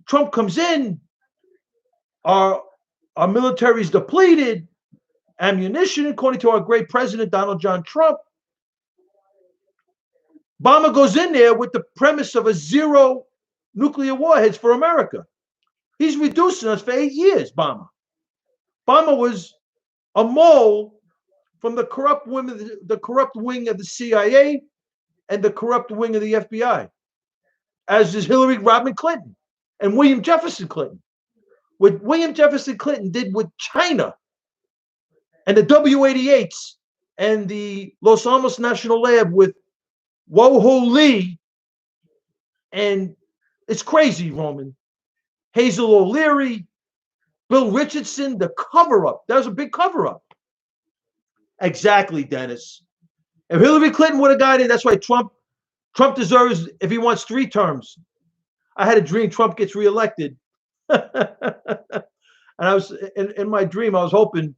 Trump comes in, our military is depleted, ammunition, according to our great president, Donald John Trump. Obama goes in there with the premise of a zero nuclear warheads for America. He's reducing us for 8 years, Obama. Obama was a mole from the corrupt wing of the CIA and the corrupt wing of the FBI, as is Hillary Rodham Clinton and William Jefferson Clinton. What William Jefferson Clinton did with China and the W-88s and the Los Alamos National Lab with Woho Lee, and it's crazy, Roman. Hazel O'Leary, Bill Richardson, the cover-up. That was a big cover-up. Exactly, Dennis. If Hillary Clinton would have got in, that's why Trump deserves, if he wants 3 terms. I had a dream Trump gets reelected. And I was in my dream, I was hoping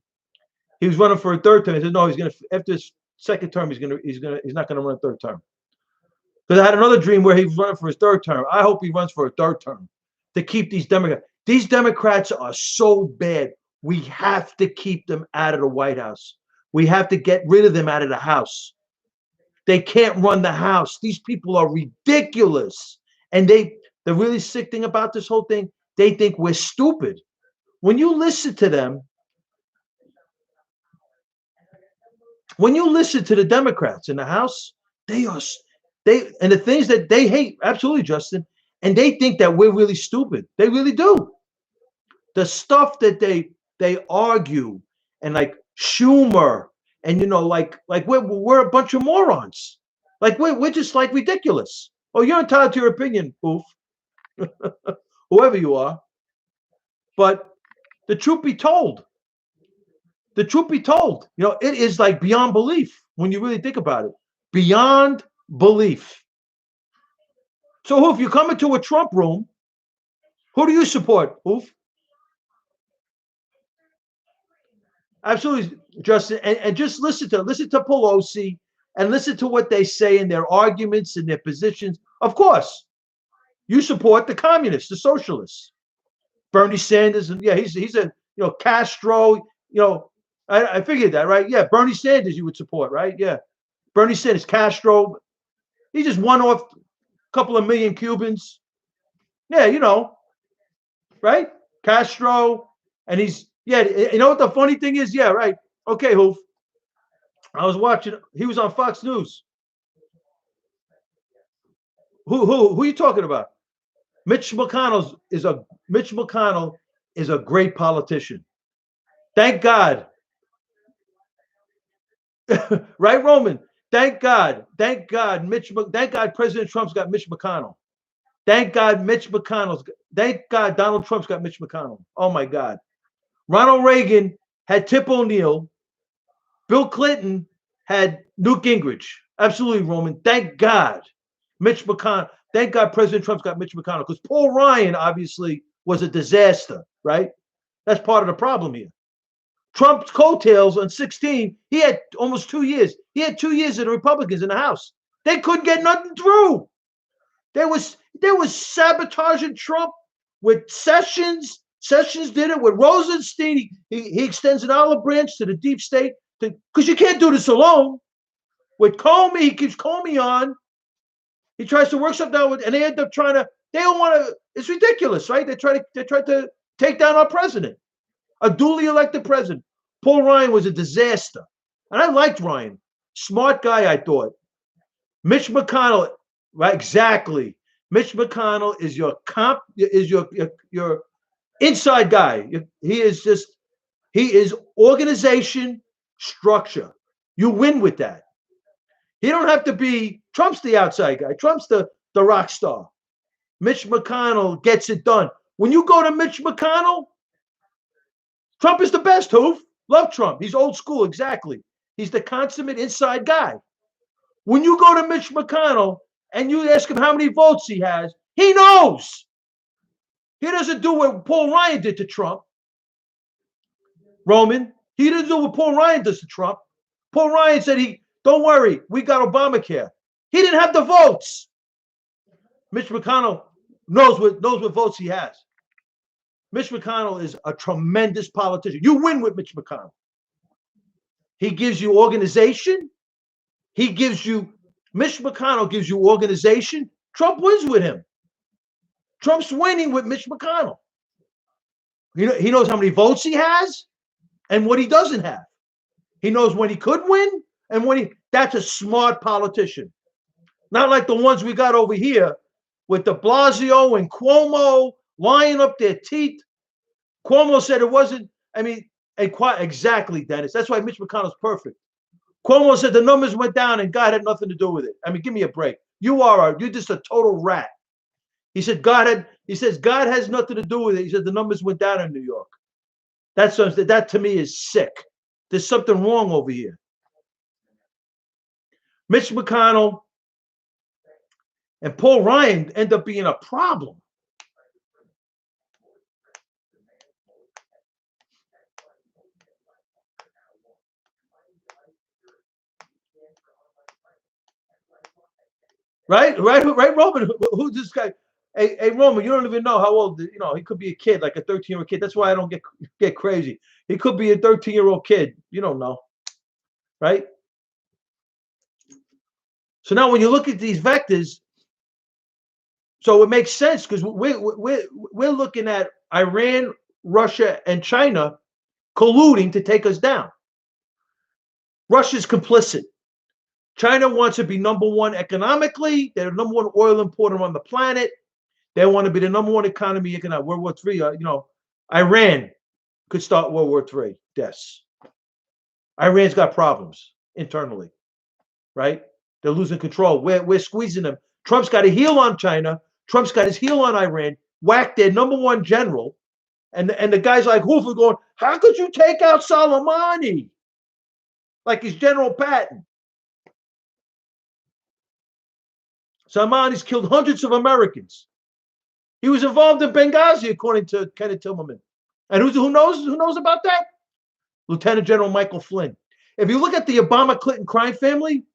he was running for a 3rd term. I said, no, he's gonna, after his 2nd term, he's not gonna run a 3rd term. Because I had another dream where he was running for his 3rd term. I hope he runs for a 3rd term to keep these Democrats. These Democrats are so bad. We have to keep them out of the White House. We have to get rid of them out of the House. They can't run the House. These people are ridiculous. And the really sick thing about this whole thing, they think we're stupid. When you listen to them, when you listen to the Democrats in the House, and the things that they hate, absolutely, Justin, and they think that we're really stupid. They really do. The stuff that they argue, and like Schumer, and like we're a bunch of morons. Like we're just like ridiculous. Oh, you're entitled to your opinion, oof. Whoever you are. But the truth be told, it is like beyond belief when you really think about it. Beyond belief. So if you come into a Trump room, who do you support, Oof? Absolutely, Justin. And just listen to Pelosi and listen to what they say in their arguments and their positions. Of course, you support the communists, the socialists. Bernie Sanders, and yeah, he's a Castro. I figured that, right? Yeah, Bernie Sanders you would support, right? Yeah, Bernie Sanders, Castro. He just won off a couple of million Cubans. Yeah, right? Castro, and you know what the funny thing is? Yeah, right. Okay, Hoof. I was watching. He was on Fox News. Who are you talking about? Mitch McConnell is a great politician. Thank God. Right, Roman? Thank God. Thank God President Trump's got Mitch McConnell. Thank God thank God Donald Trump's got Mitch McConnell. Oh my God. Ronald Reagan had Tip O'Neill. Bill Clinton had Newt Gingrich. Absolutely, Roman. Thank God. Mitch McConnell. Thank God President Trump's got Mitch McConnell, because Paul Ryan obviously was a disaster, right? That's part of the problem here. Trump's coattails on 16, he had almost 2 years. He had 2 years of the Republicans in the House. They couldn't get nothing through. There was sabotaging Trump with Sessions Sessions did it with Rosenstein. He extends an olive branch to the deep state because you can't do this alone. With Comey, he keeps Comey on. He tries to work something out with, and they end up trying to. They don't want to. It's ridiculous, right? They try to take down our president, a duly elected president. Paul Ryan was a disaster, and I liked Ryan, smart guy. I thought. Mitch McConnell, right? Exactly. Mitch McConnell is your your inside guy. He is organization, structure. You win with that. He don't have to be. Trump's the outside guy. Trump's the rock star. Mitch McConnell gets it done. When you go to Mitch McConnell, Trump is the best. Hoof. Love Trump. He's old school. Exactly. He's the consummate inside guy. When you go to Mitch McConnell and you ask him how many votes he has, he knows. He doesn't do what Paul Ryan did to Trump. Roman, he didn't do what Paul Ryan does to Trump. Paul Ryan said, don't worry, we got Obamacare. He didn't have the votes. Mitch McConnell knows what votes he has. Mitch McConnell is a tremendous politician. You win with Mitch McConnell. He gives you organization. Mitch McConnell gives you organization. Trump wins with him. Trump's winning with Mitch McConnell. He knows how many votes he has and what he doesn't have. He knows when he could win and that's a smart politician. Not like the ones we got over here with de Blasio and Cuomo lying up their teeth. Cuomo said it wasn't, exactly, Dennis. That's why Mitch McConnell's perfect. Cuomo said the numbers went down and God had nothing to do with it. Give me a break. You're just a total rat. He said God has nothing to do with it. He said the numbers went down in New York. That to me is sick. There's something wrong over here. Mitch McConnell and Paul Ryan end up being a problem. Right, Roman. Who's this guy? Hey, Roman, you don't even know how old. He could be a kid, like a 13-year-old kid. That's why I don't get crazy. He could be a 13-year-old kid. You don't know, right? So now, when you look at these vectors, so it makes sense because we're looking at Iran, Russia, and China colluding to take us down. Russia's complicit. China wants to be number one economically. They're the number one oil importer on the planet. They want to be the number one economy. World War III. Iran could start World War III. Yes. Iran's got problems internally, right? They're losing control. We're squeezing them. Trump's got a heel on China. Trump's got his heel on Iran. Whacked their number one general, and the guys like Hoover going, "How could you take out Soleimani?" Like he's General Patton. Soleimani's killed hundreds of Americans. He was involved in Benghazi, according to Kenneth Timmerman. And who knows about that? Lieutenant General Michael Flynn. If you look at the Obama-Clinton crime family,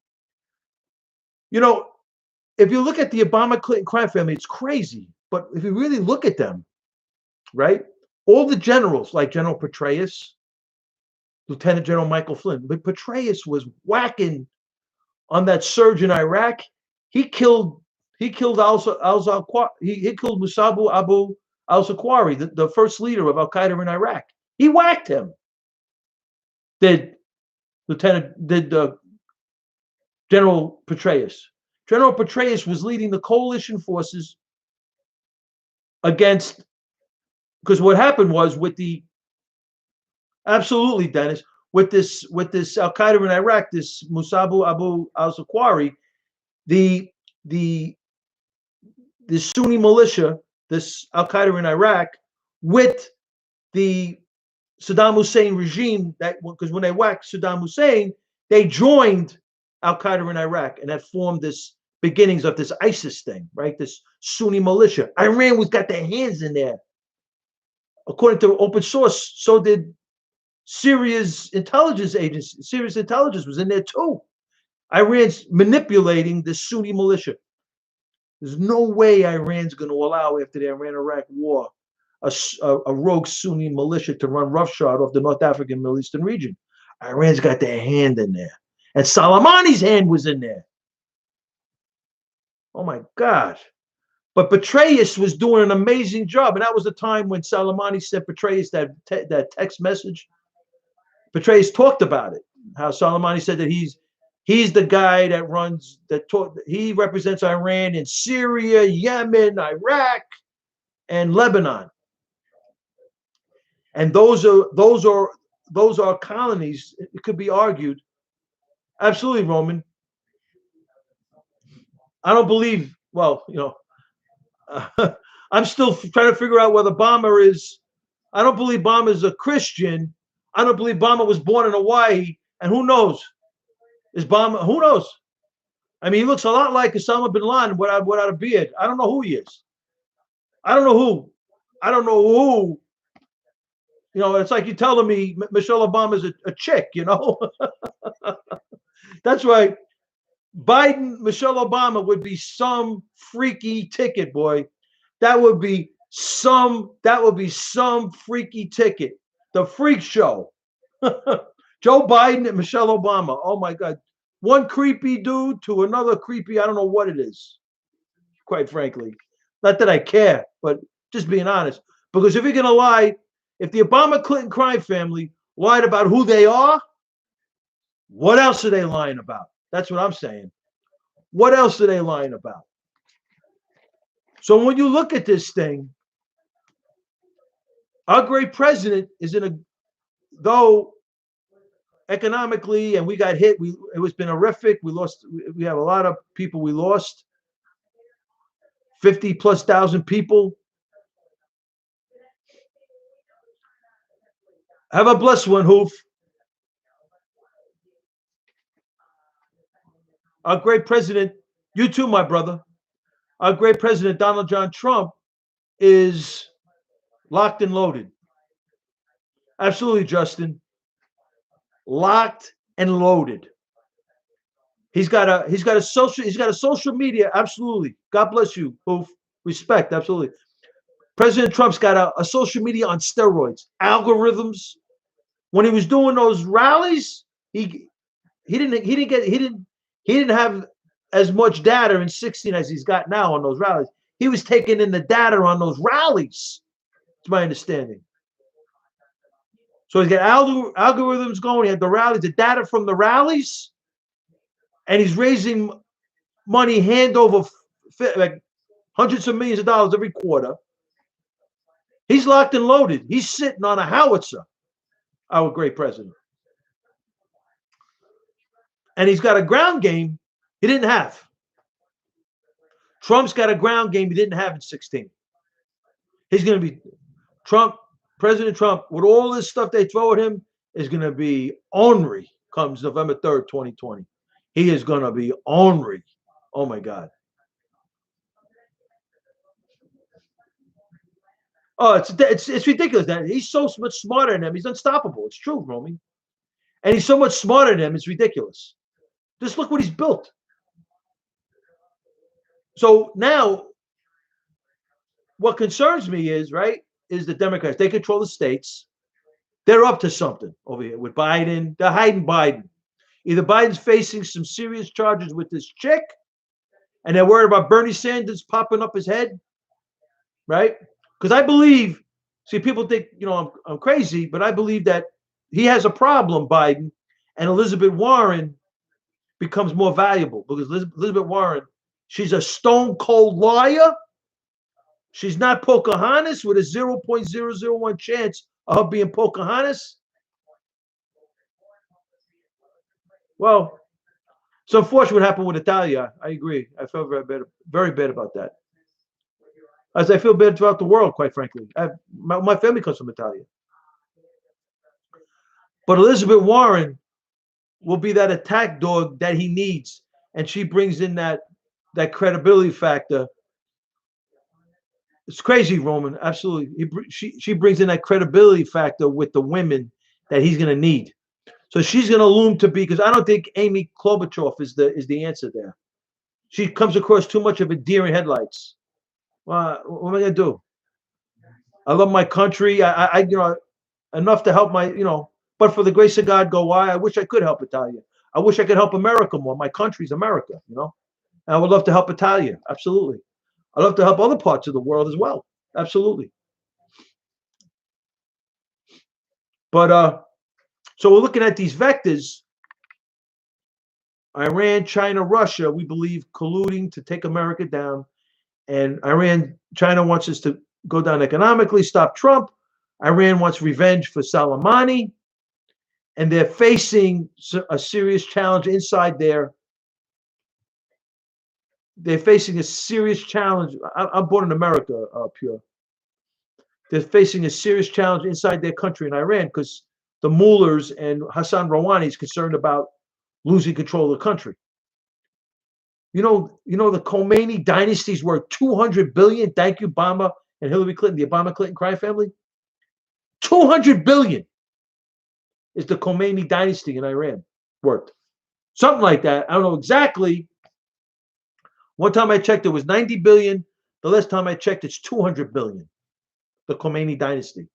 if you look at the Obama-Clinton crime family, it's crazy. But if you really look at them, right, all the generals, like General Petraeus, Lieutenant General Michael Flynn, but Petraeus was whacking on that surge in Iraq. He killed Musabu Abu al-Zakwari, the first leader of Al-Qaeda in Iraq. He whacked him. Did General Petraeus. General Petraeus was leading the coalition forces against, because what happened was absolutely, Dennis, with this Al-Qaeda in Iraq, this Musabu Abu al-Zakwari, the Sunni militia, this Al-Qaeda in Iraq, with the Saddam Hussein regime, because when they whacked Saddam Hussein, they joined Al-Qaeda in Iraq, and that formed this beginnings of this ISIS thing, right? This Sunni militia. Iran got their hands in there. According to open source, so did Syria's intelligence agency. Syria's intelligence was in there too. Iran's manipulating the Sunni militia. There's no way Iran's going to allow, after the Iran-Iraq war, a rogue Sunni militia to run roughshod off the North African Middle Eastern region. Iran's got their hand in there. And Soleimani's hand was in there. Oh my God. But Petraeus was doing an amazing job. And that was the time when Soleimani sent Petraeus that text message. Petraeus talked about it. How Soleimani said that he's the guy that runs he represents Iran in Syria, Yemen, Iraq, and Lebanon. And those are colonies. It could be argued. Absolutely, Roman. I don't believe. Well, I'm still trying to figure out whether Obama is. I don't believe Obama is a Christian. I don't believe Obama was born in Hawaii. And who knows? Is Obama? Who knows? I mean, he looks a lot like Osama bin Laden without a beard. I don't know who he is. I don't know who. I don't know who. It's like you telling me Michelle Obama is a chick. That's right. Biden, Michelle Obama would be some freaky ticket, boy. That would be some freaky ticket. The freak show. Joe Biden and Michelle Obama. Oh my God. One creepy dude to another creepy, I don't know what it is, quite frankly. Not that I care, but just being honest. Because if you're going to lie, if the Obama-Clinton crime family lied about who they are, what else are they lying about? That's what I'm saying. What else are they lying about? So when you look at this thing, our great president is though economically, and we got hit, it was been horrific. We have a lot of people we lost, 50,000+ people. Have a blessed one, Hoof. Our great president, you too, my brother. Our great president, Donald John Trump, is locked and loaded. Absolutely, Justin. Locked and loaded. He's got a social media. Absolutely. God bless you, Hoof. Respect, absolutely. President Trump's got a social media on steroids, algorithms. When he was doing those rallies, he didn't have as much data in 16 as he's got now on those rallies. He was taking in the data on those rallies. It's my understanding. So he's got algorithms going. He had the rallies, the data from the rallies, and he's raising money hand over like hundreds of millions of dollars every quarter. He's locked and loaded. He's sitting on a howitzer, our great president. And he's got a ground game he didn't have. Trump's got a ground game he didn't have in 16. He's going to be President Trump, with all this stuff they throw at him, is going to be ornery comes November 3rd, 2020. He is going to be ornery. Oh, my God. Oh, it's ridiculous that he's so much smarter than him. He's unstoppable. It's true, Romy. And he's so much smarter than him. It's ridiculous. Just look what he's built. So now, what concerns me is the Democrats. They control the states. They're up to something over here with Biden. They're hiding Biden. Either Biden's facing some serious charges with this chick, and they're worried about Bernie Sanders popping up his head, right? Because I believe, people think, I'm crazy, but I believe that he has a problem, Biden, and Elizabeth Warren becomes more valuable because Elizabeth Warren, she's a stone cold liar. She's not Pocahontas with a 0.001 chance of her being Pocahontas. Well, it's unfortunate what happened with Italia. I agree. I felt very bad about that. As I feel bad throughout the world, quite frankly. My family comes from Italia. But Elizabeth Warren will be that attack dog that he needs. And she brings in that credibility factor. It's crazy, Roman. Absolutely. She brings in that credibility factor with the women that he's going to need. So she's going to loom to be, because I don't think Amy Klobuchar is the answer there. She comes across too much of a deer in headlights. Well, what am I going to do? I love my country. Enough to help but for the grace of God, go I. I wish I could help Italia. I wish I could help America more. My country's America. And I would love to help Italia. Absolutely. I'd love to help other parts of the world as well. Absolutely. But so we're looking at these vectors. Iran, China, Russia, we believe colluding to take America down. And China wants us to go down economically, stop Trump. Iran wants revenge for Soleimani. And they're facing a serious challenge inside there. They're facing a serious challenge. I'm born in America, Pure. They're facing a serious challenge inside their country in Iran because the mullahs and Hassan Rouhani is concerned about losing control of the country. The Khomeini dynasty is worth $200 billion. Thank you, Obama and Hillary Clinton, the Obama-Clinton crime family. $200 billion is the Khomeini dynasty in Iran worth. Something like that. I don't know exactly. One time I checked, it was 90 billion. The last time I checked, it's 200 billion. The Khomeini dynasty.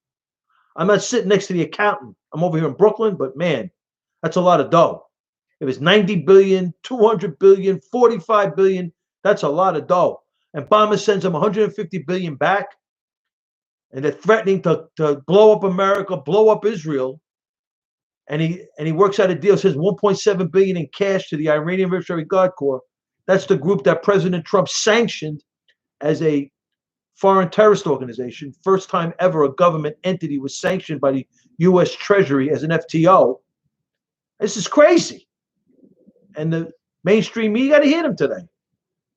I'm not sitting next to the accountant. I'm over here in Brooklyn, but man, that's a lot of dough. If it's 90 billion, 200 billion, 45 billion, that's a lot of dough. And Obama sends them 150 billion back. And they're threatening to blow up America, blow up Israel. And he works out a deal, says 1.7 billion in cash to the Iranian Revolutionary Guard Corps. That's the group that President Trump sanctioned as a foreign terrorist organization. First time ever a government entity was sanctioned by the U.S. Treasury as an FTO. This is crazy. And the mainstream media, you got to hear them today.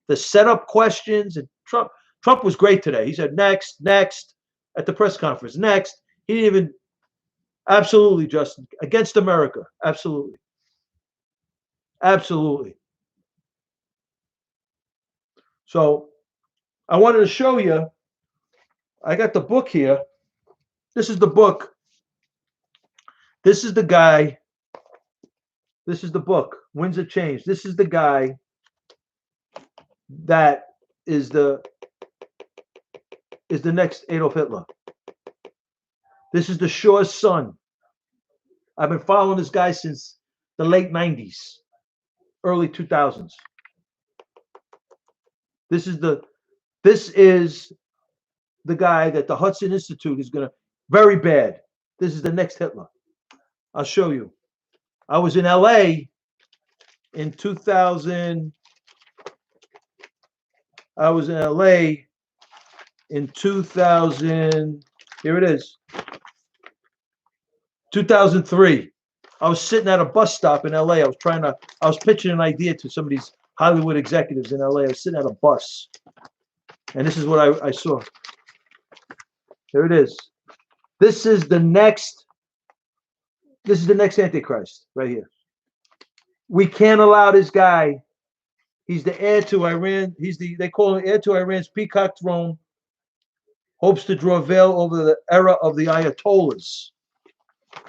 The setup questions. And Trump was great today. He said, next, at the press conference, next. He didn't even, absolutely, Justin, against America. Absolutely. Absolutely. So I wanted to show you, I got the book here. This is the book. This is the guy. This is the book, Winds of Change. This is the guy that is the next Adolf Hitler. This is the Shaw's son. I've been following this guy since the late 90s, early 2000s. This is the guy that the Hudson Institute is going to, very bad. This is the next Hitler. I'll show you. I was in LA in 2000. I was in LA in 2000. Here it is. 2003. I was sitting at a bus stop in LA. I was pitching an idea to some of these Hollywood executives in LA. I was sitting at a bus. And this is what I saw. There it is. This is the next Antichrist right here. We can't allow this guy. He's the heir to Iran. They call him heir to Iran's peacock throne. Hopes to draw a veil over the era of the Ayatollahs.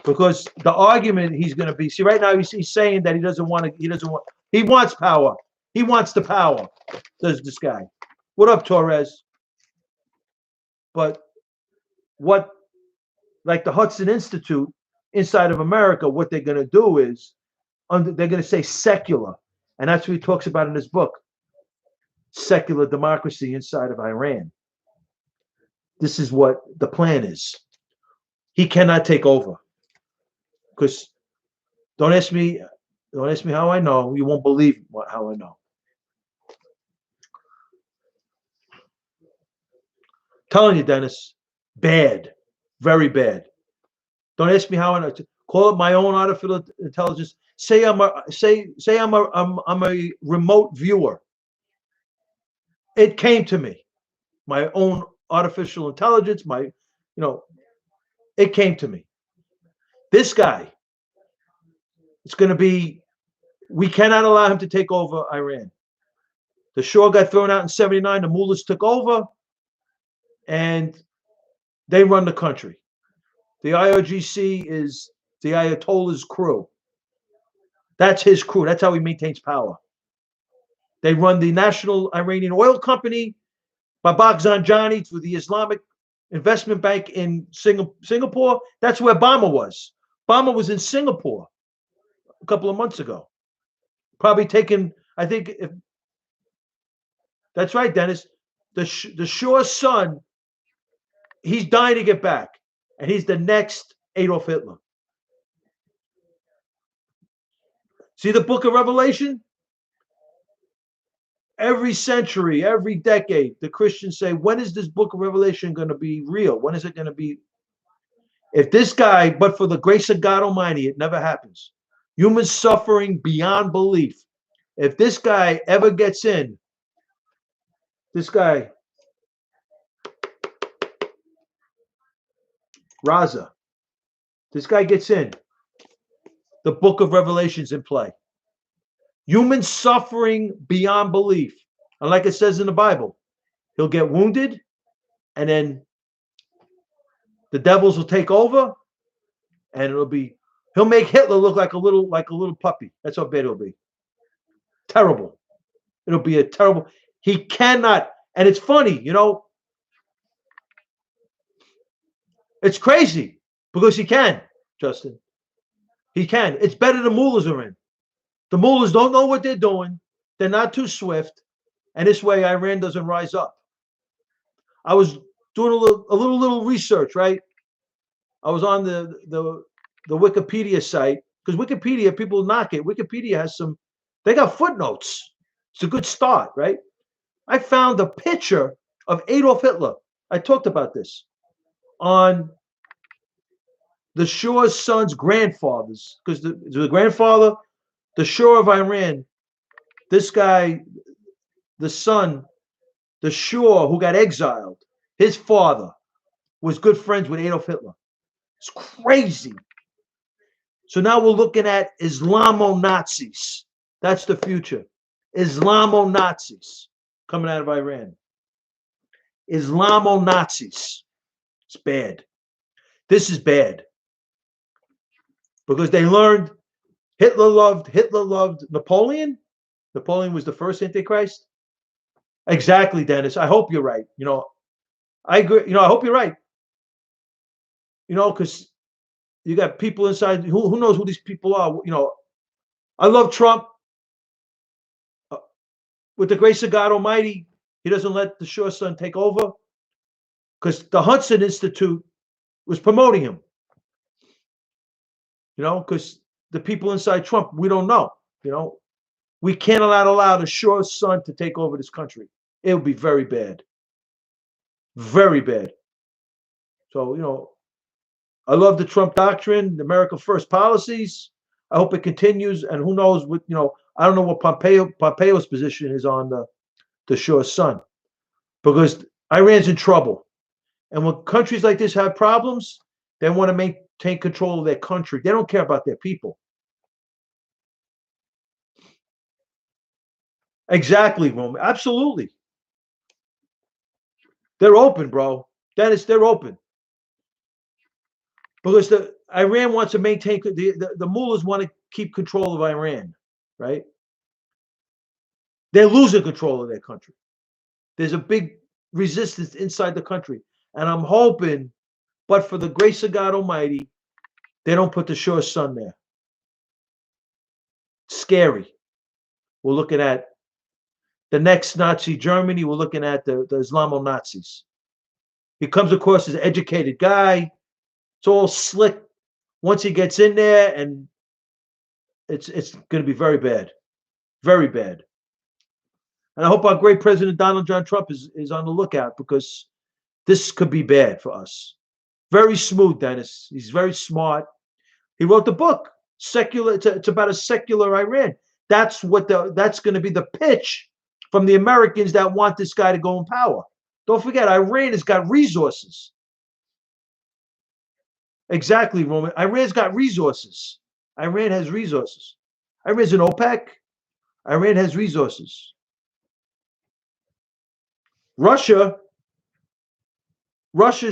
Because the argument he's going to be, see, right now he's saying that he wants power. He wants the power, says this guy. What up, Torres? But like the Hudson Institute inside of America, what they're going to do is, they're going to say secular. And that's what he talks about in his book. Secular democracy inside of Iran. This is what the plan is. He cannot take over. Because don't ask me how I know. You won't believe how I know. Telling you, Dennis, bad, very bad. Don't ask me how I know. Call it my own artificial intelligence. Say I'm a remote viewer. It came to me. My own artificial intelligence. It came to me. This guy, it's going to be. We cannot allow him to take over Iran. The Shah got thrown out in '79. The mullahs took over, and they run the country. The IRGC is the Ayatollah's crew. That's his crew. That's how he maintains power. They run the National Iranian Oil Company, Babak Zanjani, through the Islamic, investment bank in Singapore. That's where Obama was. Obama was in Singapore a couple of months ago. Probably taking, I think, if that's right, Dennis. The Shaw's son, he's dying to get back, and he's the next Adolf Hitler. See the Book of Revelation? Every century, every decade, the Christians say, when is this Book of Revelation going to be real? When is it going to be? If this guy, but for the grace of God Almighty, it never happens. Human suffering beyond belief. If this guy ever gets in, this guy, Raza, this guy gets in, the Book of Revelation's in play. Human suffering beyond belief. And like it says in the Bible, he'll get wounded, and then the devils will take over, and he'll make Hitler look like a little puppy. That's how bad it'll be. Terrible. It'll be a terrible. He cannot, and it's funny, it's crazy because he can, Justin. He can. It's better the mullahs are in. The mullahs don't know what they're doing. They're not too swift, and this way Iran doesn't rise up. I was doing a little research, right? I was on the Wikipedia site, because Wikipedia, people knock it. Wikipedia has they got footnotes. It's a good start, right? I found a picture of Adolf Hitler. I talked about this on the Shah's son's grandfathers, because the grandfather, the Shah of Iran, this guy, the son, the Shah who got exiled, his father was good friends with Adolf Hitler. It's crazy. So now we're looking at Islamo-Nazis. That's the future. Islamo-Nazis coming out of Iran. Islamo-Nazis. It's bad. This is bad. Because they learned Hitler loved Napoleon. Napoleon was the first Antichrist. Exactly, Dennis. I hope you're right. I agree. I hope you're right. Because you got people inside. Who knows who these people are? I love Trump. With the grace of God Almighty, he doesn't let the Shah son take over, because the Hudson Institute was promoting him. Because the people inside Trump, we don't know. We can't allow the Shah's son to take over this country. It would be very bad. Very bad. So, I love the Trump doctrine, the America First policies. I hope it continues. And who knows what, I don't know what Pompeo's position is on the Shah's son, because Iran's in trouble. And when countries like this have problems, they want to maintain control of their country. They don't care about their people. Exactly, Roman. Absolutely. They're open, bro. Dennis, they're open. Because Iran wants to maintain, the mullahs want to keep control of Iran, right? They're losing control of their country. There's a big resistance inside the country. And I'm hoping, but for the grace of God Almighty, they don't put the Shah's son there. Scary. We're looking at the next Nazi Germany. We're looking at the Islamo-Nazis. He comes across as an educated guy. It's all slick once he gets in there, and it's going to be very bad. Very bad. And I hope our great President Donald John Trump is on the lookout, because this could be bad for us. Very smooth, Dennis. He's very smart. He wrote the book, Secular. It's about a secular Iran. That's going to be the pitch from the Americans that want this guy to go in power. Don't forget, Iran has got resources. Exactly, Roman. Iran's got resources. Iran has resources. Iran's in OPEC. Iran has resources. Russia's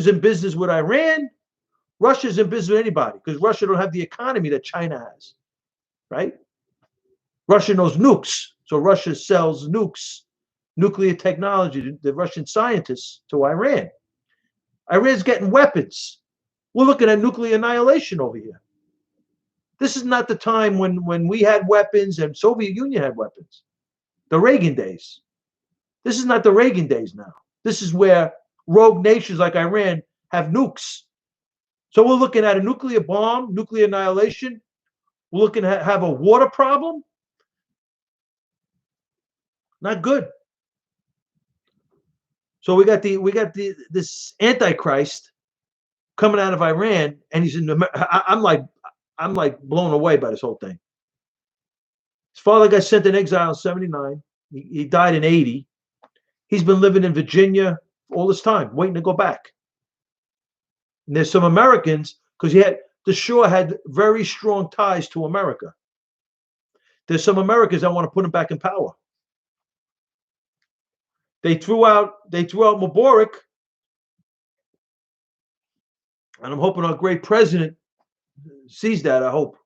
in business with Iran. Russia's in business with anybody, because Russia don't have the economy that China has, right? Russia knows nukes, so Russia sells nukes, nuclear technology, the Russian scientists, to Iran. Iran's getting weapons. We're looking at nuclear annihilation over here. This is not the time when we had weapons and Soviet Union had weapons. The Reagan days. This is not the Reagan days now. This is where rogue nations like Iran have nukes. So we're looking at a nuclear bomb, nuclear annihilation. We're looking at have a water problem. Not good. So we got this Antichrist coming out of Iran, and he's in the. I'm like blown away by this whole thing. His father got sent in exile in '79. He died in '80. He's been living in Virginia all this time, waiting to go back. And there's some Americans, because the Shah had very strong ties to America. There's some Americans that want to put him back in power. They threw out Mubarak, and I'm hoping our great president sees that. I hope.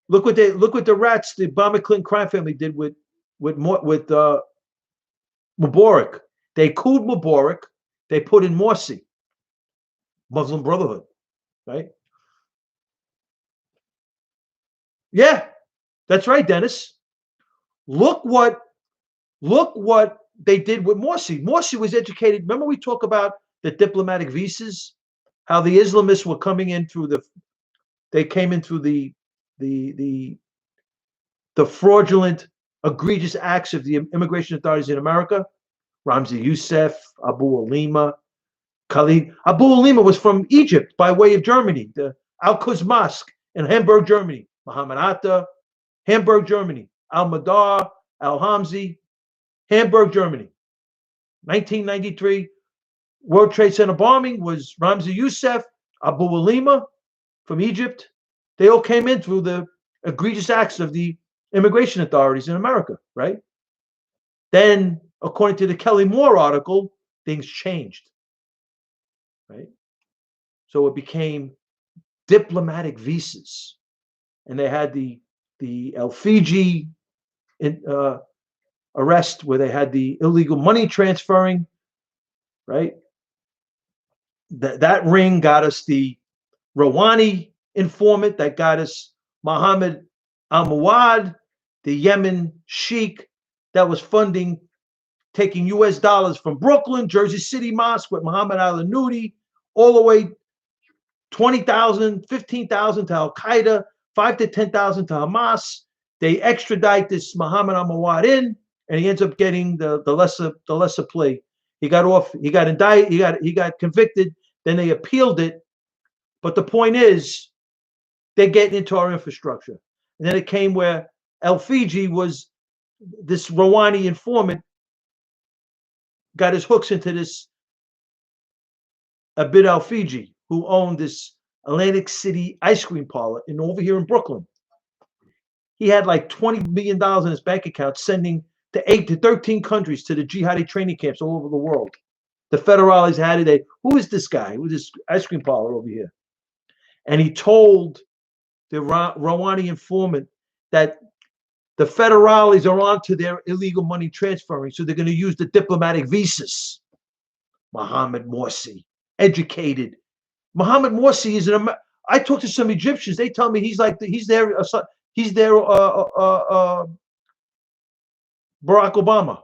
Look what the rats the Obama Clinton crime family did with Mubarak. They cooled Mubarak. They put in Morsi, Muslim Brotherhood, right? Yeah, that's right, Dennis. Look what they did with Morsi. Morsi was educated. Remember we talk about the diplomatic visas, how the Islamists were coming in through they came in through the fraudulent, egregious acts of the immigration authorities in America. Ramzi Youssef, Abu Alima, Khalid. Abu Alima was from Egypt by way of Germany, the Al-Quds Mosque in Hamburg, Germany. Muhammad Atta, Hamburg, Germany. Al-Madar, Al-Hamzi, Hamburg, Germany. 1993, World Trade Center bombing was Ramzi Youssef, Abu Alima from Egypt. They all came in through the egregious acts of the immigration authorities in America, right? Then, according to the Kelly Moore article, things changed, right? So it became diplomatic visas, and they had the El Fiji arrest where they had the illegal money transferring, right? That ring got us the Rouhani informant, that got us Mohammed al-Muwad, the Yemen sheikh that was taking US dollars from Brooklyn, Jersey City Mosque with Muhammad al-Nudi, all the way 20,000, 15,000 to Al-Qaeda, 5 to 10,000 to Hamas. They extradite this Muhammad al-Muwad in, and he ends up getting the lesser plea. He got off, he got indicted, he got convicted, then they appealed it. But the point is, they're getting into our infrastructure. And then it came where El Fiji was this Rouhani informant, got his hooks into this Abid Al Fiji, who owned this Atlantic City ice cream parlor over here in Brooklyn. He had like $20 million in his bank account, sending to 8 to 13 countries to the jihadi training camps all over the world. The federales had it. Who is this guy? Who is this ice cream parlor over here? And he told the Rouhani informant that the federales are onto their illegal money transferring, so they're going to use the diplomatic visas. Mohammed Morsi, educated. Mohammed Morsi is I talked to some Egyptians. They tell me he's their Barack Obama.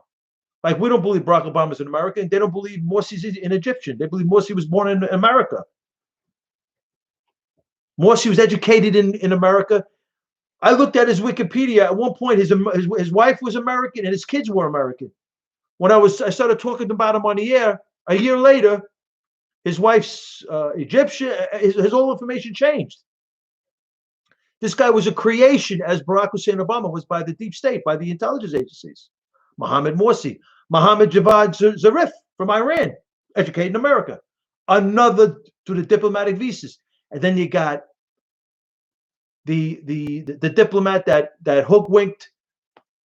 Like, we don't believe Barack Obama is an American. They don't believe Morsi's an Egyptian. They believe Morsi was born in America. Morsi was educated in America. I looked at his Wikipedia. At one point, his wife was American and his kids were American. When I started talking about him on the air, a year later, his wife's Egyptian. His whole information changed. This guy was a creation, as Barack Hussein Obama was, by the deep state, by the intelligence agencies. Mohammed Morsi. Mohammed Javad Zarif from Iran, educated in America. Another to the diplomatic visas. And then you got the diplomat that hook-winked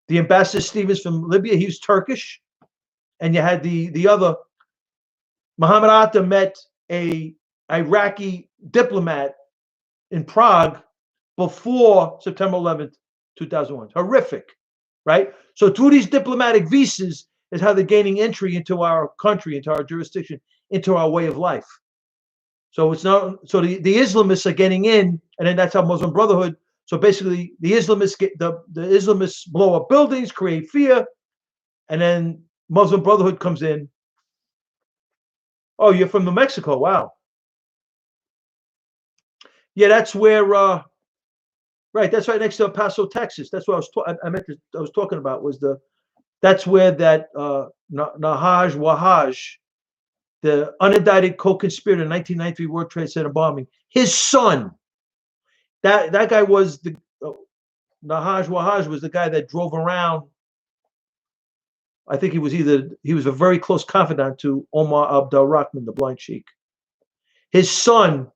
the ambassador Stevens from Libya. He was Turkish. And you had the other, Muhammad Atta met a Iraqi diplomat in Prague before September 11th, 2001. Horrific, right? So through these diplomatic visas, is how they're gaining entry into our country, into our jurisdiction, into our way of life. So it's not so the Islamists are getting in, and then that's how Muslim Brotherhood. So basically, the Islamists the Islamists blow up buildings, create fear, and then Muslim Brotherhood comes in. Oh, you're from New Mexico? Wow. Yeah, that's where. Right, that's right next to El Paso, Texas. That's what I was talking about was the. That's where that Nahaj Wahaj, the unindicted co-conspirator in 1993 World Trade Center bombing, his son. That guy was the Nahaj Wahaj was the guy that drove around. I think he was a very close confidant to Omar Abdul Rahman, the blind sheik. His son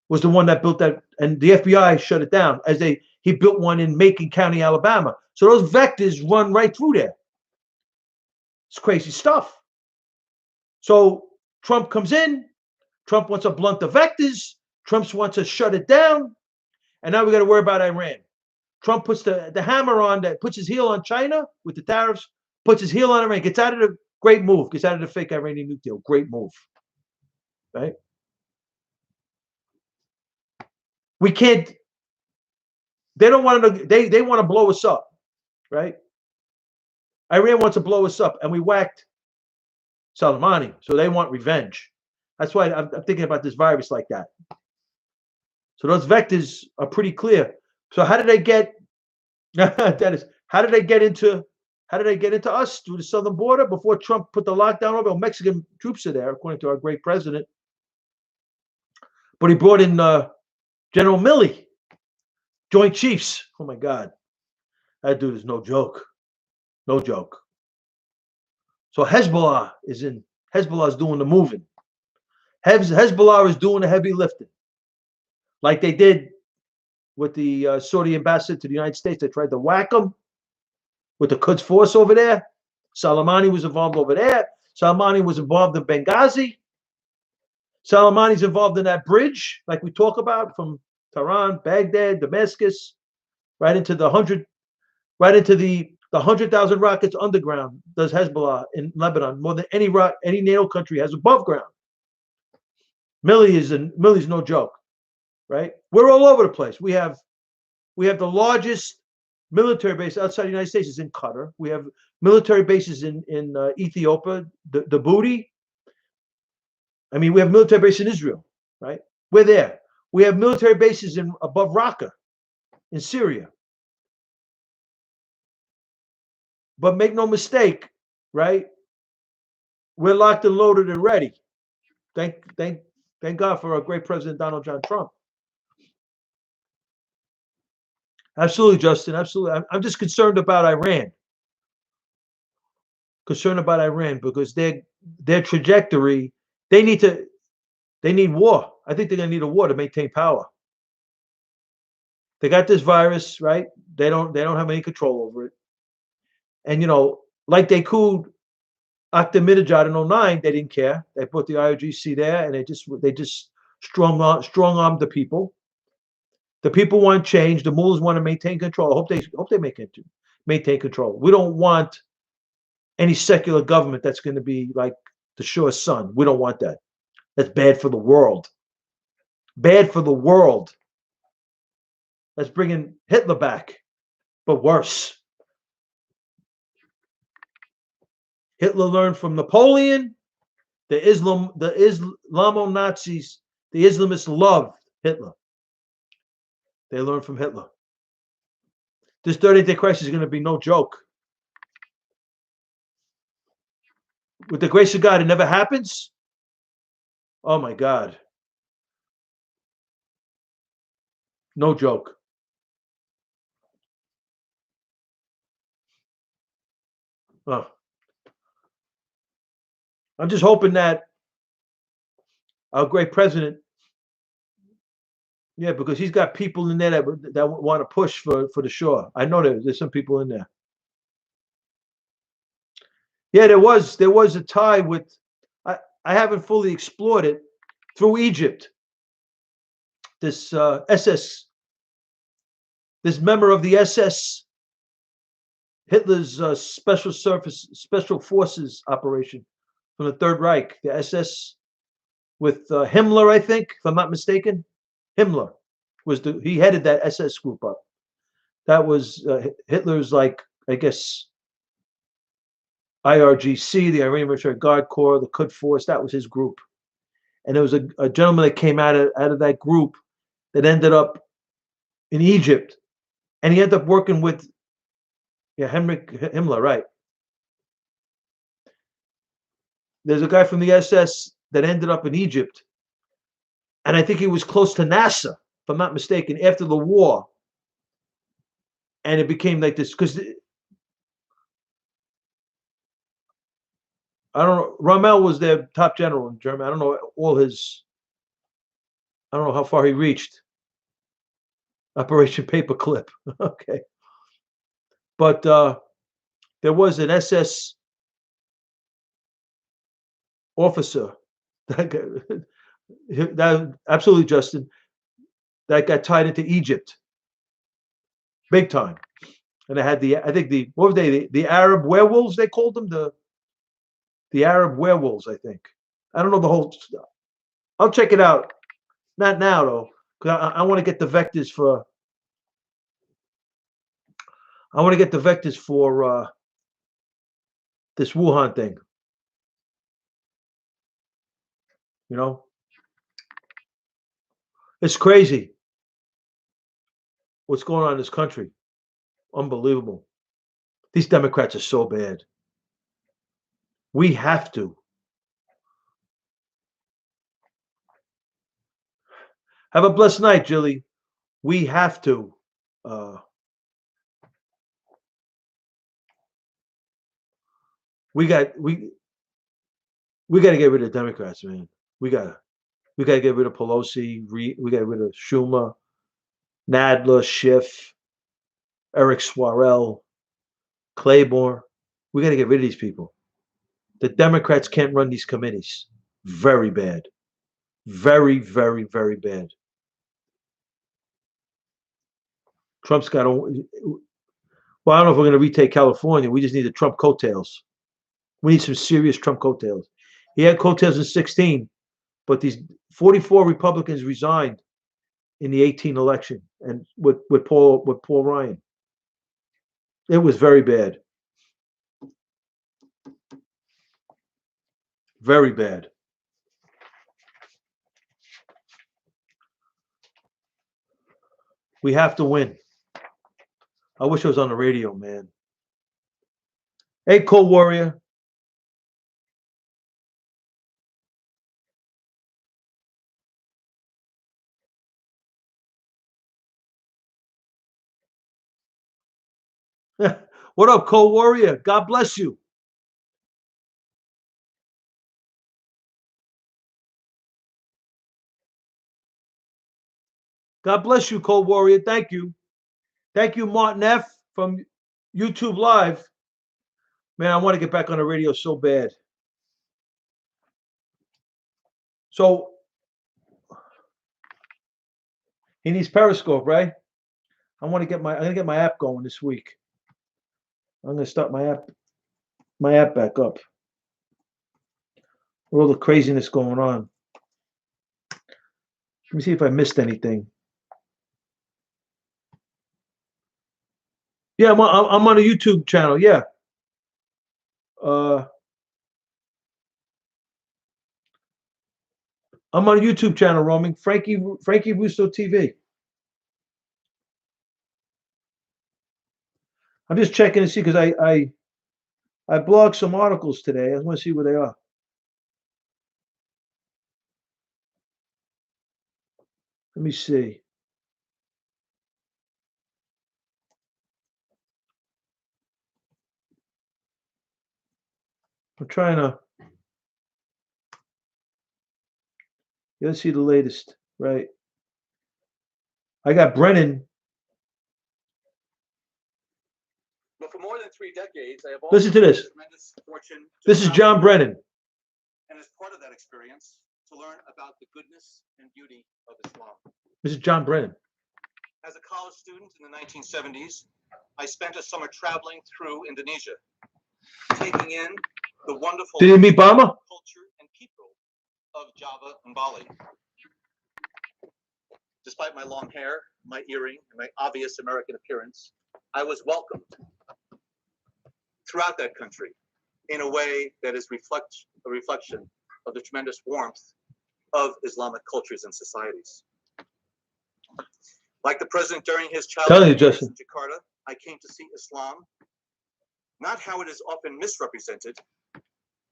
was the one that built that, and the FBI shut it down as he built one in Macon County, Alabama. So those vectors run right through there. It's crazy stuff. So Trump comes in. Trump wants to blunt the vectors. Trump wants to shut it down. And now we got to worry about Iran. Trump puts the hammer on that, puts his heel on China with the tariffs, puts his heel on Iran, gets out of the great move, gets out of the fake Iranian nuke deal. Great move. Right? We can't, they don't want to, they want to blow us up, right? Iran wants to blow us up, and we whacked Soleimani, so they want revenge. That's why I'm thinking about this virus like that. So those vectors are pretty clear. So how did they get, Dennis, how did they get into us through the southern border before Trump put the lockdown over? Well, Mexican troops are there, according to our great president. But he brought in General Milley, Joint Chiefs. Oh my God, that dude is no joke, no joke. So Hezbollah is doing the moving. Hezbollah is doing the heavy lifting, like they did with the Saudi ambassador to the United States. They tried to whack him with the Quds force over there. Soleimani was involved over there. Soleimani was involved in Benghazi. Soleimani's involved in that bridge, like we talk about, from Tehran, Baghdad, Damascus, right into the 100,000 rockets underground. Does Hezbollah in Lebanon more than any NATO country has above ground? Milley's no joke, right? We're all over the place. We have the largest military base outside the United States is in Qatar. We have military bases in Ethiopia, the Booty. I mean, we have military bases in Israel, right? We're there. We have military bases above Raqqa in Syria. But make no mistake, right? We're locked and loaded and ready. Thank God for our great President Donald John Trump. Absolutely, Justin. Absolutely. I'm just concerned about Iran. Concerned about Iran because their trajectory, they need war. I think they're gonna need a war to maintain power. They got this virus, right? They don't have any control over it. And like they cooled Ahmadinejad in 2009, they didn't care. They put the IRGC there, and they just strong armed the people. The people want change. The mullahs want to maintain control. I hope they maintain control. We don't want any secular government that's going to be like the Shah's son. We don't want that. That's bad for the world. Bad for the world. That's bringing Hitler back, but worse. Hitler learned from Napoleon. The Islamo-Nazis, the Islamists loved Hitler. They learned from Hitler. This 30-day crisis is going to be no joke. With the grace of God, it never happens. Oh my God. No joke. Oh. I'm just hoping that our great president, yeah, because he's got people in there that want to push for the Shah. I know there's some people in there. Yeah, there was a tie with, I haven't fully explored it, through Egypt. This this member of the SS, Hitler's special forces operation from the Third Reich, the SS with Himmler, I think, if I'm not mistaken. Himmler he headed that SS group up. That was Hitler's, like, I guess, IRGC, the Iranian Revolutionary Guard Corps, the Quds Force. That was his group, and there was a gentleman that came out of that group that ended up in Egypt, and he ended up working with Heinrich Himmler, right? There's a guy from the SS that ended up in Egypt, and I think he was close to NASA, if I'm not mistaken, after the war, and it became like this because I don't know. Rommel was their top general in Germany. I don't know I don't know how far he reached. Operation Paperclip. Okay, but there was an SS officer that absolutely, Justin, that got tied into Egypt, big time, and I had I think what were they, the Arab werewolves, they called them, the Arab werewolves, I think. I don't know the whole stuff. I'll check it out. Not now though, because I want to get the vectors for. I want to get the vectors for this Wuhan thing. You know, it's crazy what's going on in this country. Unbelievable. These Democrats are so bad. We have to. Have a blessed night, Jilly. We have to. We got to get rid of Democrats, man. We gotta get rid of Pelosi. We got to get rid of Schumer, Nadler, Schiff, Eric Swarell, Claiborne. We got to get rid of these people. The Democrats can't run these committees. Very bad. Very, very, very bad. Trump's got to. Well, I don't know if we're going to retake California. We just need the Trump coattails. We need some serious Trump coattails. He had coattails in 16, but these 44 Republicans resigned in the 18 election, and with Paul Ryan. It was very bad. Very bad. We have to win. I wish I was on the radio, man. Hey, Cold Warrior. What up, Cold Warrior? God bless you. God bless you, Cold Warrior. Thank you. Thank you, Martin F. from YouTube Live. Man, I want to get back on the radio so bad. So he needs Periscope, right? I'm gonna get my app going this week. I'm gonna start my app back up. With all the craziness going on. Let me see if I missed anything. Yeah, I'm on a YouTube channel. Yeah. I'm on a YouTube channel, roaming Frankierusso TV. I'm just checking to see because I blogged some articles today. I want to see where they are. Let me see. I'm trying to. Let's see the latest. Right. I got Brennan. But for more than 3 decades, I have Listen to this. Tremendous fortune. This is John Brennan. And as part of that experience, to learn about the goodness and beauty of Islam. This is John Brennan. As a college student in the 1970s, I spent a summer traveling through Indonesia, taking in the wonderful Did you meet Bama? culture and people of Java and Bali. Despite my long hair, my earring, and my obvious American appearance, I was welcomed throughout that country in a way that is a reflection of the tremendous warmth of Islamic cultures and societies. Like the president during his childhood years in Jakarta, I came to see Islam not how it is often misrepresented,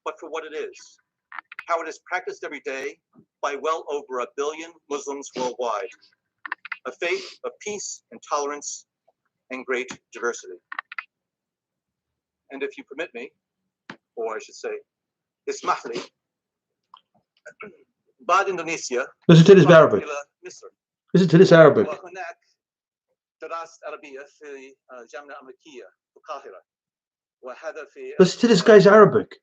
but for what it is, how it is practiced every day by well over 1 billion Muslims worldwide, a faith of peace and tolerance and great diversity. And if you permit me, or I should say, Ismahli, Bad Indonesia. Listen to this Arabic. Listen to this Arabic. Listen to this guy's Arabic.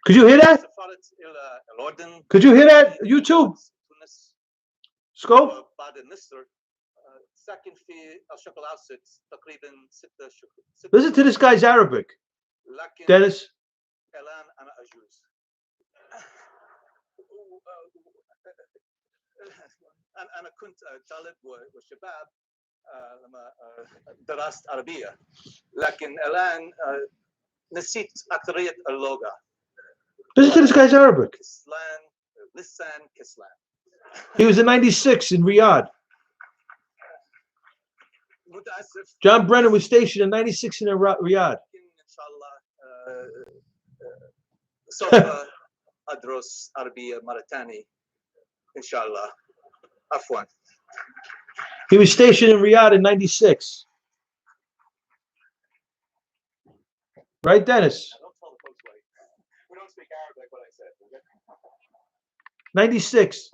Could you hear that? Could you hear that? YouTube? Scope? Listen to this guy's Arabic. Dennis? أنا كنت طالب وشباب لما درست عربية لكن الآن نسيت أكثرية اللغة. Listen to this guy's Arabic. لسان كسلان. He was in 96 in Riyadh. John Brennan was stationed in 96 in Riyadh. سوف أدرس عربية مرة ثانية إن شاء الله. عفوا. He was stationed in Riyadh in 96. Right, Dennis? We don't speak Arabic, what I said. 96.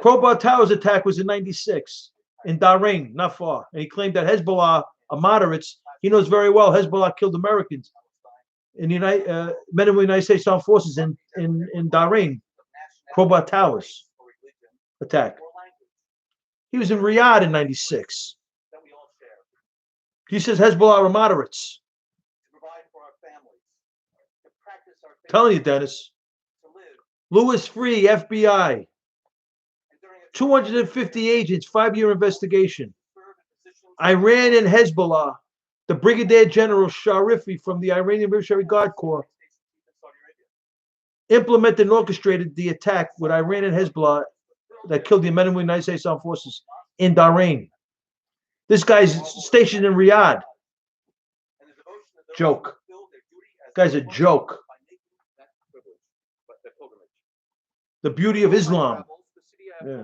Crowbar Towers attack was in 96 in Bahrain, not far. And he claimed that Hezbollah are moderates. He knows very well Hezbollah killed Americans in the men of the United States Armed Forces in Bahrain. Crowbar Towers attack. He was in Riyadh in 96. He says Hezbollah are moderates. Telling you, Dennis. Louis Free, FBI. 250 agents, 5-year investigation. Iran and Hezbollah. The Brigadier General Sharifi from the Iranian Revolutionary Guard Corps implemented and orchestrated the attack with Iran and Hezbollah that killed the men of the United States Armed Forces in Bahrain. This guy's stationed in Riyadh. Joke. Guy's a joke. The beauty of Islam. Yeah.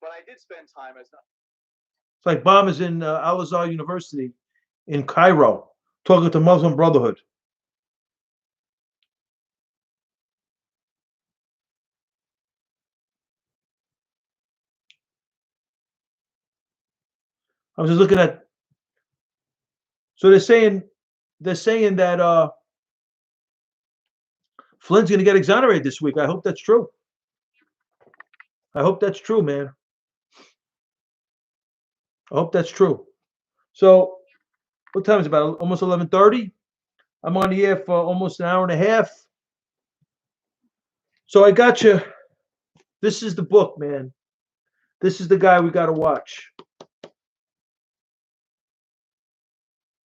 But I did spend time as it's like bombers in Al-Azhar University in Cairo talking to Muslim Brotherhood. I was just looking at. So they're saying that Flynn's going to get exonerated this week. I hope that's true. I hope that's true, man. I hope that's true. So, what time is it? About almost 11:30. I'm on the air for almost an hour and a half. So I got you. This is the book, man. This is the guy we got to watch.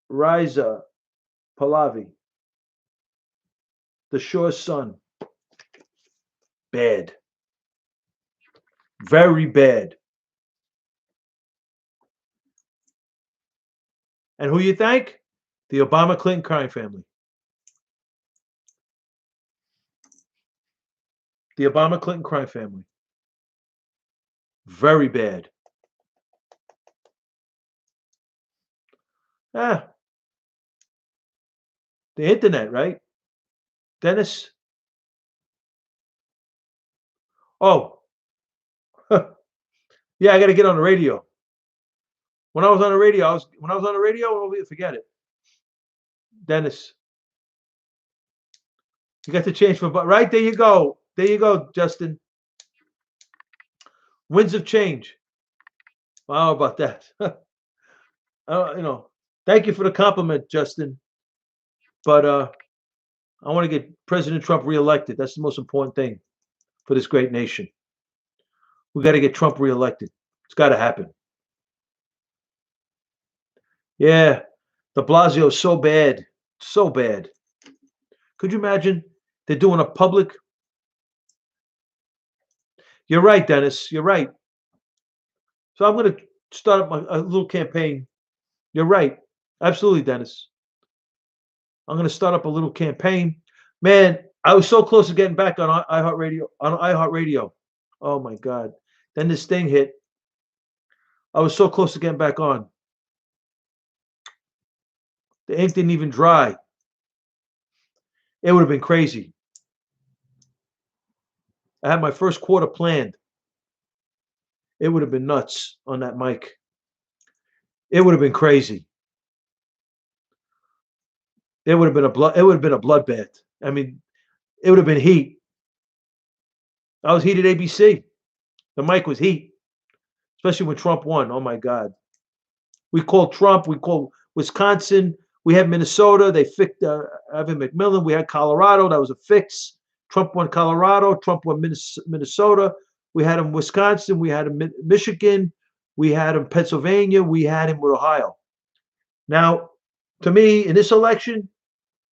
Reza Pahlavi, The Shah's Son. Bad. Very bad. And who you thank? The Obama-Clinton crime family. The Obama-Clinton crime family. Very bad. The internet, right? Dennis? Oh. Yeah, I got to get on the radio. When I was on the radio, forget it. Dennis. You got to change for, right? There you go. There you go, Justin. Winds of change. Wow, how about that? You know, thank you for the compliment, Justin. But I want to get President Trump reelected. That's the most important thing for this great nation. We got to get Trump reelected. It's got to happen. Yeah, de Blasio is so bad, so bad. Could you imagine? They're doing a public. You're right, Dennis. You're right. So I'm going to start up a little campaign. You're right. Absolutely, Dennis. I'm going to start up a little campaign. Man, I was so close to getting back on iHeartRadio. On iHeartRadio. Oh my God. Then this thing hit. I was so close to getting back on. The ink didn't even dry. It would have been crazy. I had my first quarter planned. It would have been nuts on that mic. It would have been crazy. It would have been a bloodbath. I mean, it would have been heat. I was heat at ABC. The mic was heat, especially when Trump won. Oh my God. We called Trump. We called Wisconsin. We had Minnesota. They fixed Evan McMillan. We had Colorado. That was a fix. Trump won Colorado. Trump won Minnesota. We had him Wisconsin. We had him Michigan. We had him Pennsylvania. We had him with Ohio. Now, to me, in this election,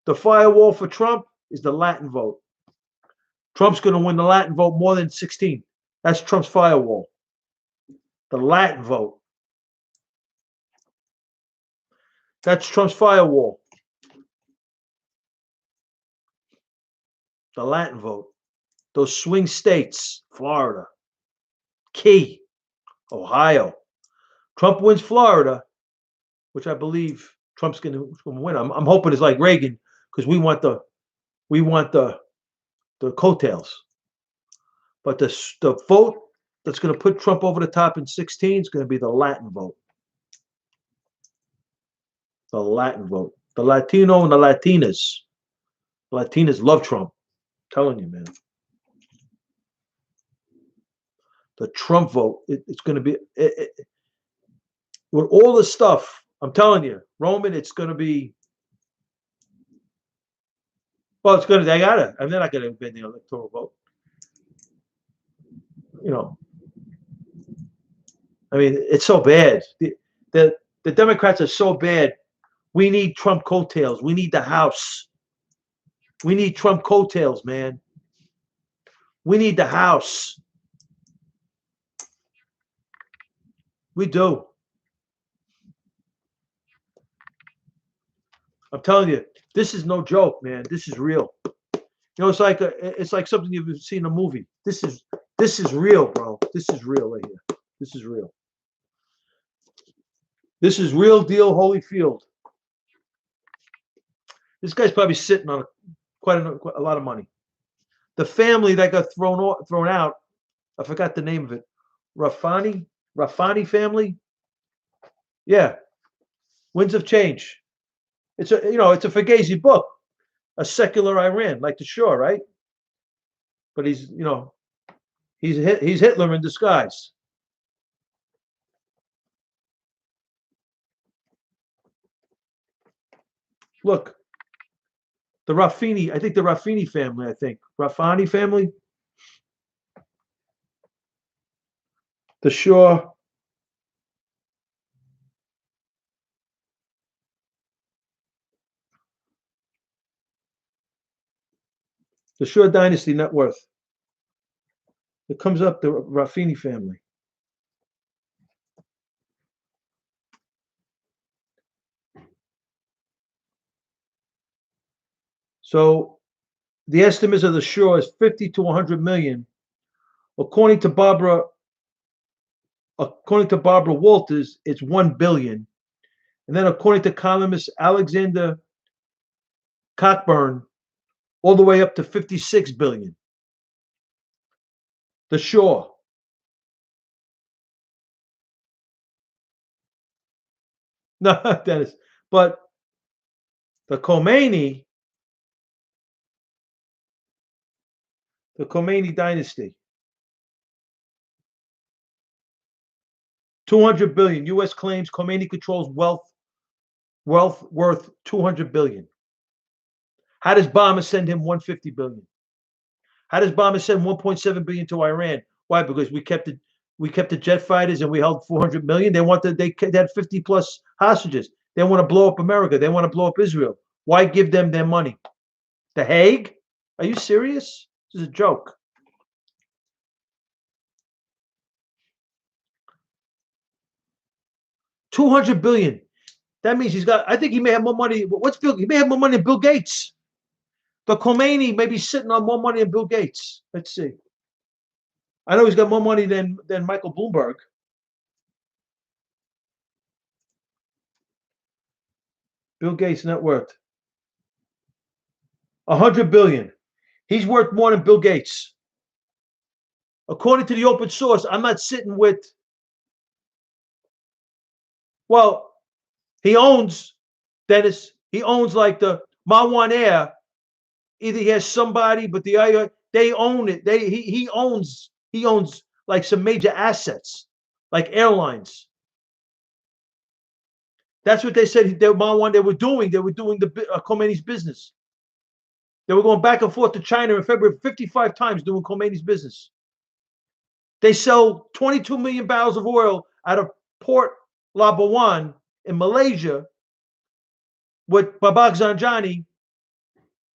the firewall for Trump is the Latin vote. Trump's going to win the Latin vote more than 16. That's Trump's firewall. The Latin vote. That's Trump's firewall. The Latin vote. Those swing states, Florida, key, Ohio. Trump wins Florida, which I believe Trump's going to win. I'm hoping it's like Reagan because we want the coattails. But the vote that's going to put Trump over the top in 16 is going to be the Latin vote. The Latin vote. The Latino and the Latinas. The Latinas love Trump. I'm telling you, man. The Trump vote, it's going to be with all the stuff. I'm telling you, Roman, it's going to be. Well, it's going to. They got it. I mean, they're not going to win the electoral vote. You know, I mean, it's so bad. The Democrats are so bad. We need Trump coattails. We need the House. We need Trump coattails, man. We need the House. We do. I'm telling you, this is no joke, man. This is real. You know, it's like something you've seen in a movie. This is real, bro. This is real right here. This is real. This is real deal, Holyfield. This guy's probably sitting on quite a lot of money. The family that got thrown out, I forgot the name of it. Rafani family. Yeah, Winds of Change. It's a it's a Fugazi book, a secular Iran, like the Shah, right? But he's Hitler in disguise. Look, the Rafini, I think the Rafini family, Rafani family, the Shah. The Shah dynasty net worth. It comes up the Rafini family. So the estimates of the Shah is 50 to 100 million. According to Barbara Walters, it's 1 billion. And then according to columnist Alexander Cockburn, all the way up to 56 billion. The Shah. No, Dennis. But the Khomeini dynasty. 200 billion. U.S. claims Khomeini controls wealth worth 200 billion. How does Obama send him 150 billion? How does Obama send 1.7 billion to Iran? Why? Because we kept the jet fighters and we held 400 million. They had 50 plus hostages. They want to blow up America. They want to blow up Israel. Why give them their money? The Hague? Are you serious? This is a joke. $200 billion. That means he's got. I think he may have more money. What's Bill? He may have more money than Bill Gates. The Khomeini may be sitting on more money than Bill Gates. Let's see. I know he's got more money than Michael Bloomberg. Bill Gates' net worth. 100 billion. He's worth more than Bill Gates. According to the open source, I'm not sitting with. Well, he owns, Dennis. He owns like the Mawan Air. Either he has somebody, but they own it. He owns like some major assets, like airlines. That's what they said. They were doing. They were doing the Khomeini's business. They were going back and forth to China in February 55 times doing Khomeini's business. They sell 22 million barrels of oil out of Port Labuan in Malaysia with Babak Zanjani,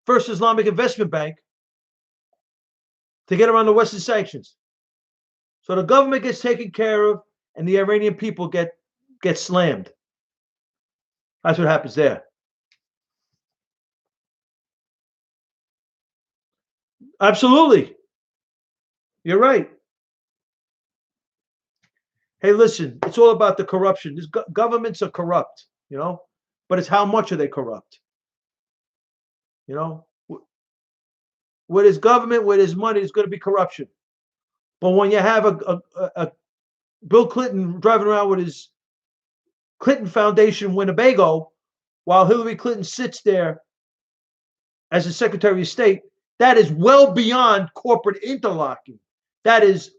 First Islamic Investment Bank, to get around the Western sanctions. So the government gets taken care of and the Iranian people get slammed. That's what happens there. Absolutely. You're right. Hey, listen, it's all about the corruption. These governments are corrupt, but it's how much are they corrupt? With his government, with his money, there's going to be corruption. But when you have a Bill Clinton driving around with his Clinton Foundation Winnebago while Hillary Clinton sits there as a Secretary of State, that is well beyond corporate interlocking. That is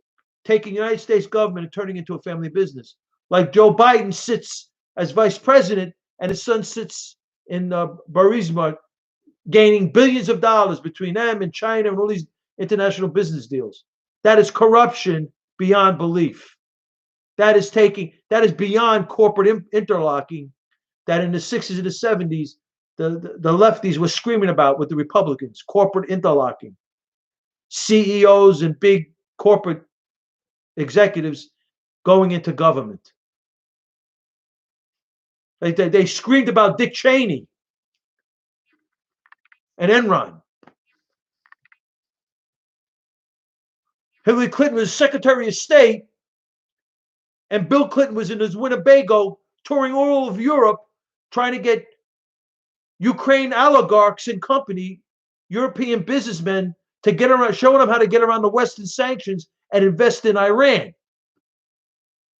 taking the United States government and turning it into a family business. Like Joe Biden sits as vice president and his son sits in Burisma, gaining billions of dollars between them and China and all these international business deals. That is corruption beyond belief. That is beyond corporate interlocking that in the 60s and the 70s, the lefties were screaming about with the Republicans, corporate interlocking. CEOs and big corporate executives going into government. They screamed about Dick Cheney and Enron. Hillary Clinton was Secretary of State, and Bill Clinton was in his Winnebago touring all of Europe trying to get Ukraine oligarchs and company, European businessmen, to get around, showing them how to get around the Western sanctions and invest in Iran.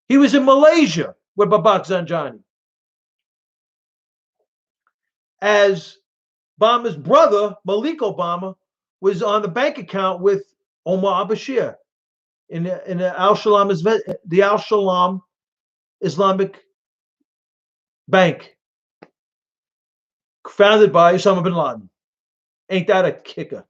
He was in Malaysia with Babak Zanjani. As Obama's brother, Malik Obama, was on the bank account with Omar al-Bashir in the Al-Shalom Islamic Bank, founded by Osama bin Laden. Ain't that a kicker?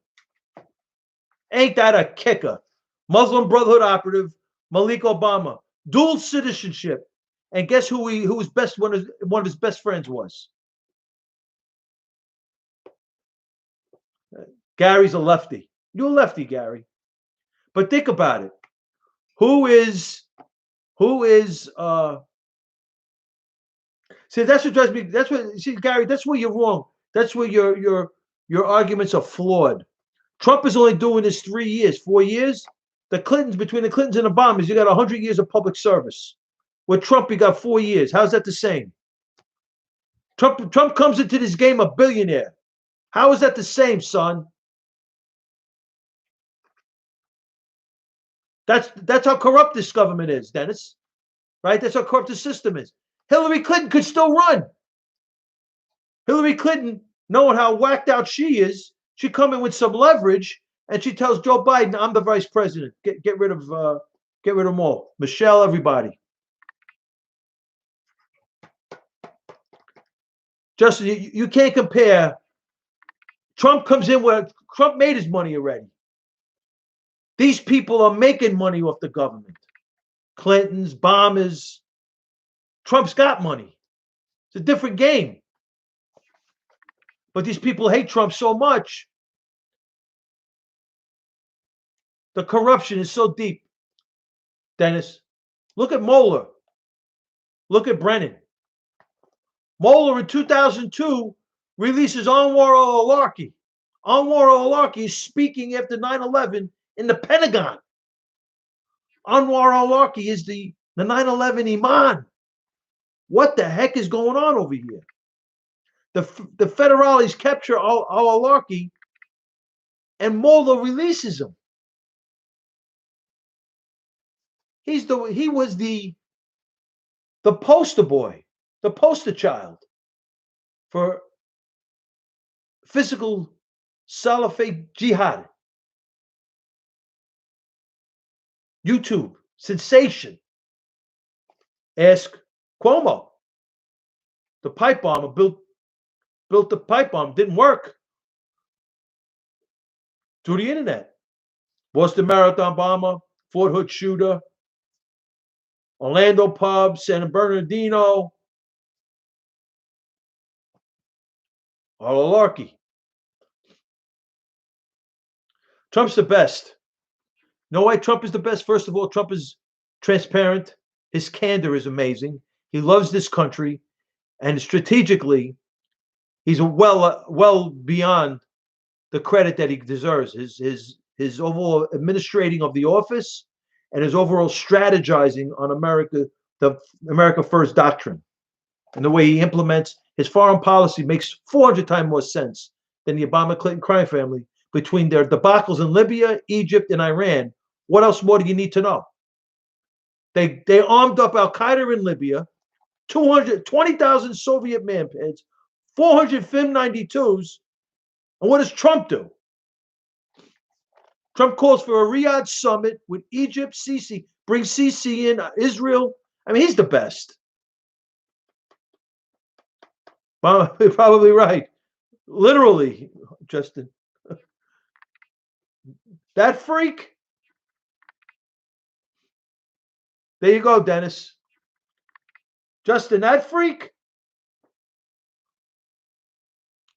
Ain't that a kicker? Muslim Brotherhood operative Malik Obama, dual citizenship, and guess who his best one of his best friends was? Gary's a lefty. You're a lefty, Gary. But think about it. Who is see, that's what drives me. Gary, that's where you're wrong. That's where your arguments are flawed. Trump is only doing this 3 years, 4 years. Between the Clintons and Obamas, you got 100 years of public service. With Trump, you got 4 years. How's that the same? Trump comes into this game a billionaire. How is that the same, son? That's how corrupt this government is, Dennis. Right? That's how corrupt the system is. Hillary Clinton could still run. Hillary Clinton, knowing how whacked out she is, she come in with some leverage, and she tells Joe Biden, "I'm the vice president. Get rid of them all. Michelle, everybody." Justin, you can't compare. Trump comes in where Trump made his money already. These people are making money off the government. Clintons, bombers. Trump's got money. It's a different game. But these people hate Trump so much. The corruption is so deep, Dennis. Look at Mueller. Look at Brennan. Mueller in 2002 releases Anwar al-Awlaki. Anwar al-Awlaki is speaking after 9/11 in the Pentagon. Anwar al-Awlaki is the 9/11 imam. What the heck is going on over here? The federales capture al-Awlaki and Mueller releases him. He was the poster boy, the poster child for physical Salafist jihad. YouTube sensation. Ask Cuomo. The pipe bomber built the pipe bomb, didn't work. Through the internet. Boston Marathon bomber, Fort Hood shooter, Orlando pub, San Bernardino, al-Awlaki. Trump's the best. You know why Trump is the best? First of all, Trump is transparent. His candor is amazing. He loves this country, and strategically, he's well beyond the credit that he deserves. His overall administrating of the office and his overall strategizing on America, the America First doctrine, and the way he implements his foreign policy makes 400 times more sense than the Obama-Clinton crime family between their debacles in Libya, Egypt, and Iran. What else more do you need to know? They armed up Al-Qaeda in Libya, 20,000 Soviet manpads, 400 FIM-92s, and what does Trump do? Trump calls for a Riyadh summit with Egypt, Sisi, bring Sisi in, Israel. I mean, he's the best. Well, you're probably right. Literally, Justin. That freak? There you go, Dennis. Justin, that freak?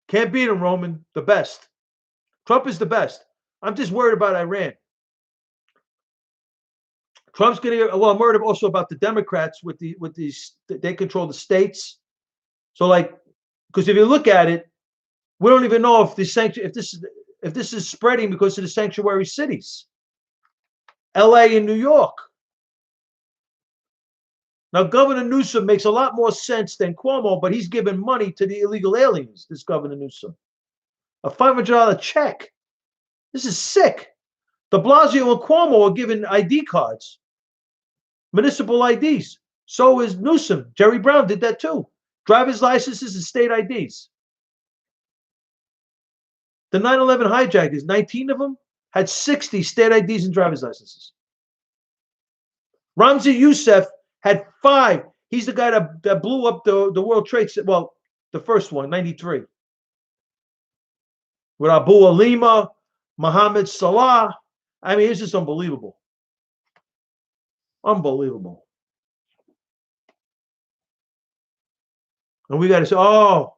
Can't beat him, Roman. The best. Trump is the best. I'm just worried about Iran. Trump's going to get, well, I'm worried also about the Democrats with these, they control the states. So, like, because if you look at it, we don't even know if this is spreading because of the sanctuary cities, LA and New York. Now, Governor Newsom makes a lot more sense than Cuomo, but he's giving money to the illegal aliens, this Governor Newsom. A $500 check. This is sick. De Blasio and Cuomo are giving ID cards, municipal IDs. So is Newsom. Jerry Brown did that too. Driver's licenses and state IDs. The 9/11 hijackers, 19 of them, had 60 state IDs and driver's licenses. Ramzi Youssef had 5. He's the guy that blew up the World Trade Center. Well, the first one, 93. With Abu Alima, Mohammed Salah. I mean, it's just unbelievable. Unbelievable. And we got to say, oh,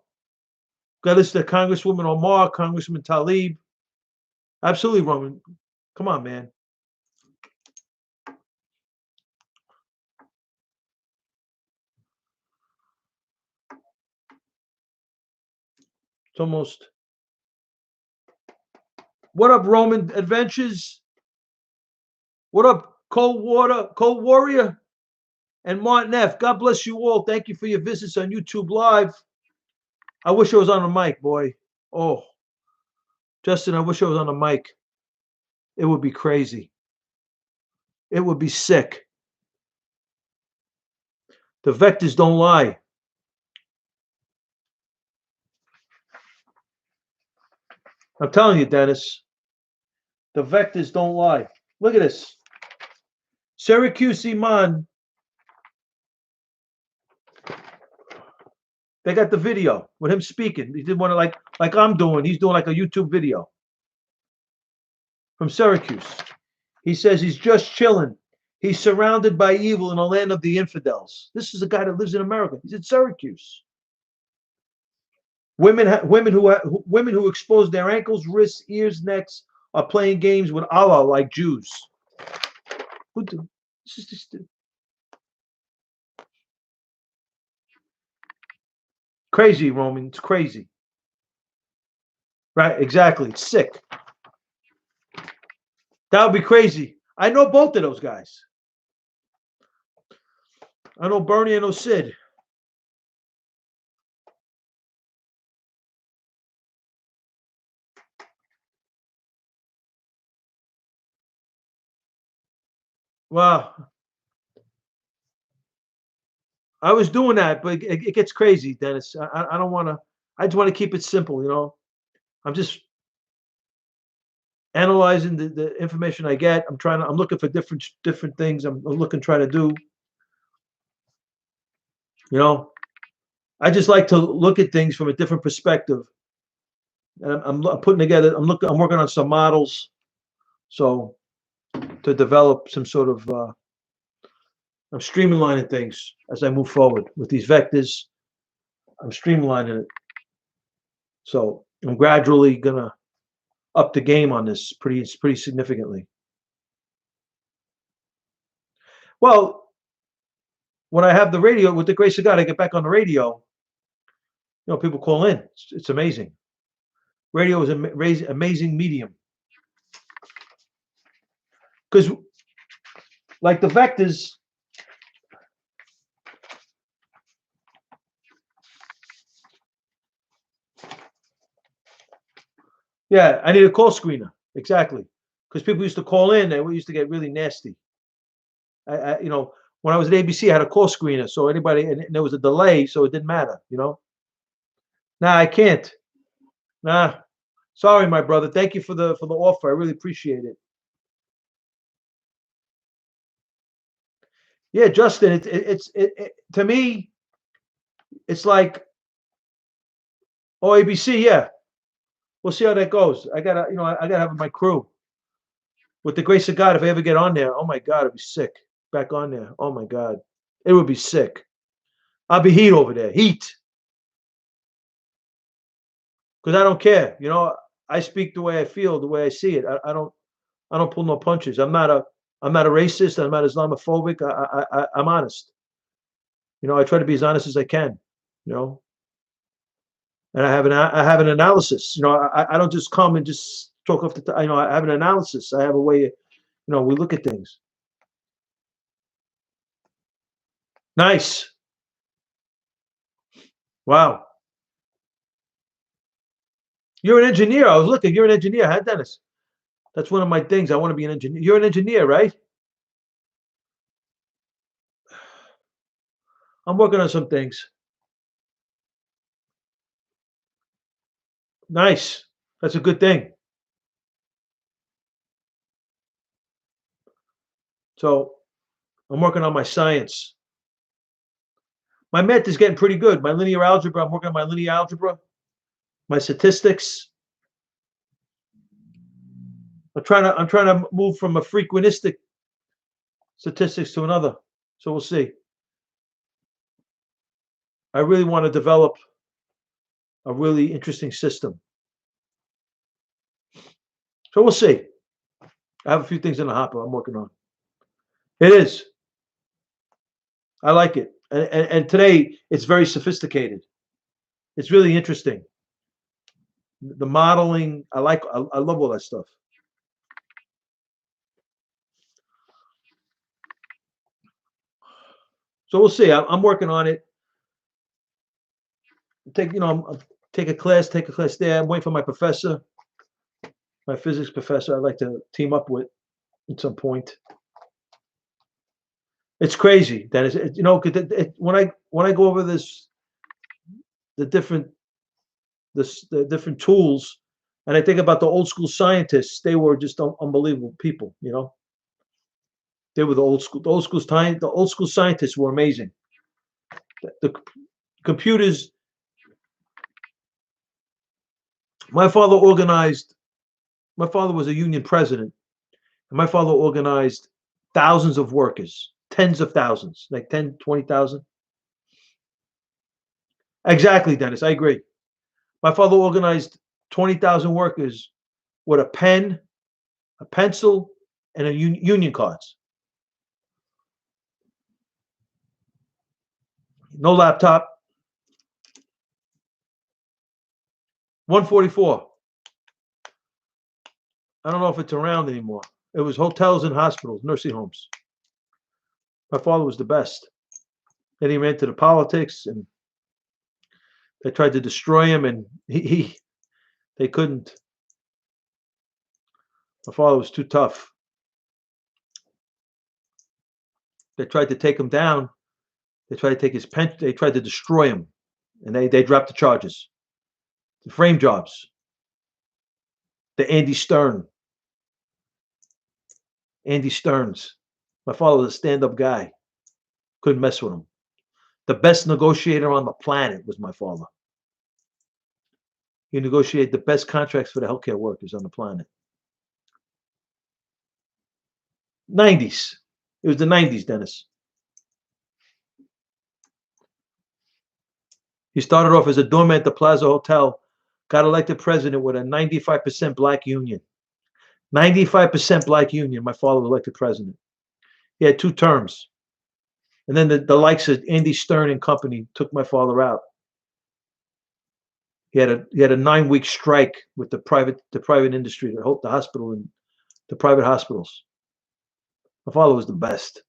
got to listen to Congresswoman Omar, Congressman Tlaib. Absolutely, Roman. Come on, man. It's almost. What up, Roman Adventures? What up, Cold Warrior, and Martin F. God bless you all. Thank you for your visits on YouTube Live. I wish I was on the mic, boy. Oh, Justin, I wish I was on the mic. It would be crazy. It would be sick. The vectors don't lie. I'm telling you, Dennis. The vectors don't lie. Look at this. Syracuse Iman They got the video with him speaking. He did one like I'm doing. He's doing like a YouTube video from Syracuse. He says he's just chilling. He's surrounded by evil in a land of the infidels. This is a guy that lives in America. He's in Syracuse. Women who expose their ankles, wrists, ears, necks are playing games with Allah like Jews. This is just crazy, Roman. It's crazy. Right? Exactly. It's sick. That would be crazy. I know both of those guys. I know Bernie and I know Sid. Wow. I was doing that, but it gets crazy, Dennis. I don't want to. I just want to keep it simple, you know. I'm just analyzing the information I get. I'm looking for different things. I'm looking, trying to do. You know, I just like to look at things from a different perspective. And I'm putting together. I'm working on some models, so to develop some sort of. I'm streamlining things as I move forward with these vectors. I'm streamlining it. So I'm gradually gonna up the game on this pretty significantly. Well, when I have the radio, with the grace of God, I get back on the radio. You know, people call in. It's amazing. Radio is an amazing medium. Because, like the vectors, yeah, I need a call screener. Exactly. Because people used to call in and we used to get really nasty. You know, when I was at ABC, I had a call screener. So anybody, and there was a delay, so it didn't matter, you know? Nah, I can't. Nah. Sorry, my brother. Thank you for the offer. I really appreciate it. Yeah, Justin, it's to me, it's like, oh, ABC, yeah. We'll see how that goes. I gotta have my crew. With the grace of God, if I ever get on there, oh my God, I'd be sick. Back on there. Oh my God. It would be sick. I'll be heat over there. Heat. Because I don't care. You know, I speak the way I feel, the way I see it. I don't pull no punches. I'm not a racist. I'm not Islamophobic. I'm honest. You know, I try to be as honest as I can. You know, and I have an analysis. You know, I don't just come and just talk off the. You know, I have an analysis. I have a way. You know, we look at things. Nice. Wow. You're an engineer. I was looking. You're an engineer, huh, Dennis? That's one of my things. I want to be an engineer. You're an engineer, right? I'm working on some things. Nice. That's a good thing. So I'm working on my science. My math is getting pretty good. My linear algebra, I'm working on my linear algebra, my statistics. I'm trying to move from a frequentistic statistics to another. So we'll see. I really want to develop a really interesting system. So we'll see. I have a few things in the hopper I'm working on. It is. I like it. And today it's very sophisticated. It's really interesting. The modeling, I love all that stuff. So we'll see. I'm working on it. Take a class there. I'm waiting for my professor, my physics professor. I'd like to team up with at some point. It's crazy, Dennis. You know, when I go over the different tools, and I think about the old school scientists, they were just unbelievable people. You know, they were the old school scientists were amazing. The computers My father organized. My father was a union president, and my father organized thousands of workers, tens of thousands, like 10, 20,000. Exactly, Dennis. I agree. My father organized 20,000 workers with a pen, a pencil, and a union cards. No laptop. 144. I don't know if it's around anymore. It was hotels and hospitals, nursing homes. My father was the best. Then he ran to the politics, and they tried to destroy him, and they couldn't. My father was too tough. They tried to take him down. They tried to take his pension. They tried to destroy him, and they dropped the charges. The frame jobs. The Andy Stearns. My father was a stand-up guy. Couldn't mess with him. The best negotiator on the planet was my father. He negotiated the best contracts for the healthcare workers on the planet. 90s. It was the 90s, Dennis. He started off as a doorman at the Plaza Hotel, got elected president with a 95% black union. 95% black union. My father was elected president. He had 2 terms. And then the likes of Andy Stern and company took my father out. He had a 9-week strike with the private industry, the hospital and the private hospitals. My father was the best.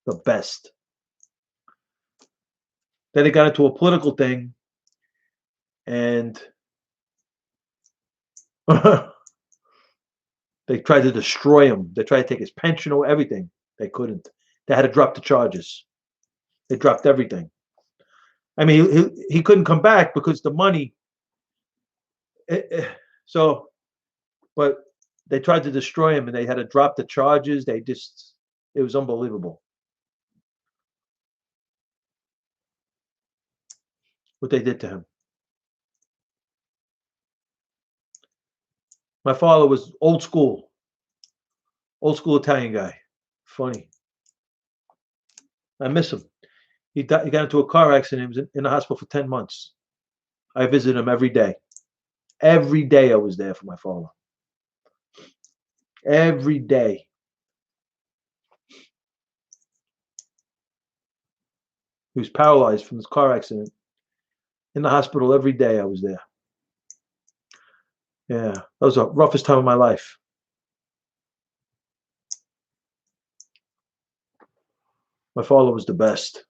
The best. Then it got into a political thing, and they tried to destroy him. They tried to take his pension or everything. They couldn't. They had to drop the charges. They dropped everything. I mean, he couldn't come back because the money. So, but they tried to destroy him, and they had to drop the charges. It was unbelievable what they did to him. My father was old school Italian guy. Funny. I miss him. He got into a car accident. He was in the hospital for 10 months. I visited him every day. Every day I was there for my father. Every day. He was paralyzed from his car accident. In the hospital every day I was there. Yeah, that was the roughest time of my life. My father was the best.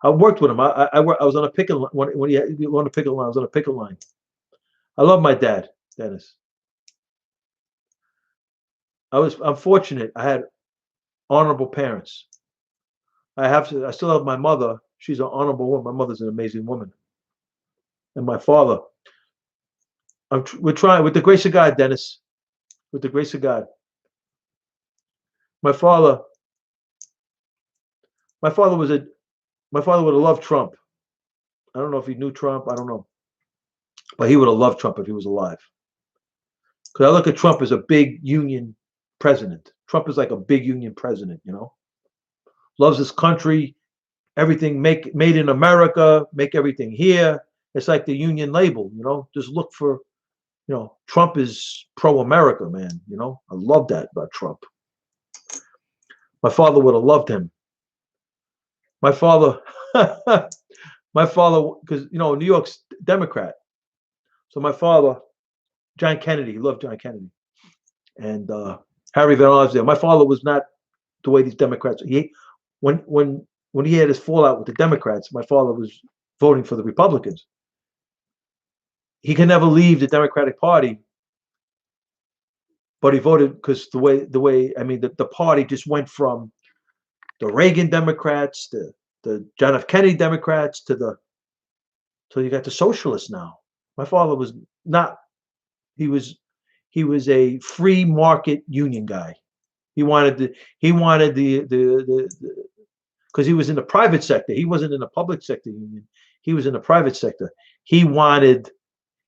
I worked with him. I was on a picket line when he on a picket line. I was on a picket line. I love my dad, Dennis. I'm fortunate. I had honorable parents. I still have my mother. She's an honorable woman. My mother's an amazing woman. And my father. We're trying with the grace of God, Dennis. With the grace of God. My father would have loved Trump. I don't know if he knew Trump. I don't know. But he would have loved Trump if he was alive. Because I look at Trump as a big union president. Trump is like a big union president, Loves his country, everything made in America, make everything here. It's like the union label, Just look for, Trump is pro-America, man, I love that about Trump. My father would have loved him. My father, because, New York's Democrat. So my father, John Kennedy, he loved John Kennedy. And Harry Van Arsdale. My father was not the way these Democrats. When he had his fallout with the Democrats, my father was voting for the Republicans. He can never leave the Democratic Party, but he voted because the way I mean the party just went from the Reagan Democrats, the John F. Kennedy Democrats so you got the socialists now. My father was not. He was a free market union guy. He wanted the because he was in the private sector. He wasn't in the public sector union. He was in the private sector. He wanted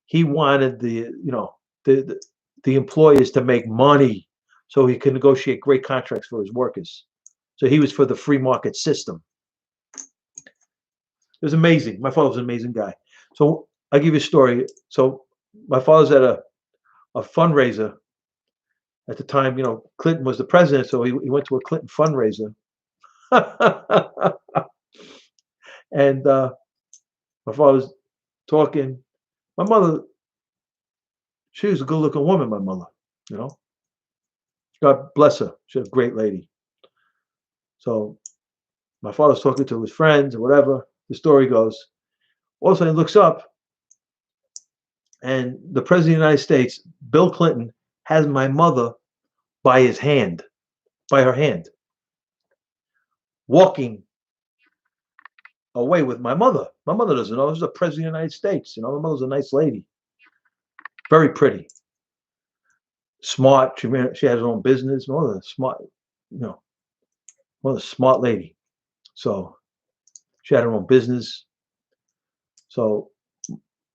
he wanted the employers to make money so he could negotiate great contracts for his workers. So he was for the free market system. It was amazing. My father was an amazing guy. So I'll give you a story. So my father's at a fundraiser at the time. Clinton was the president, so he went to a Clinton fundraiser. And my father's talking. My mother, she was a good-looking woman, my mother, God bless her. She's a great lady. So my father's talking to his friends or whatever. The story goes. All of a sudden, he looks up, and the president of the United States, Bill Clinton, has my mother by her hand, walking away with my mother. My mother doesn't know. This is the president of the United States. My mother's a nice lady, very pretty, smart. She has her own business. My mother's smart, mother's a smart lady. So she had her own business. So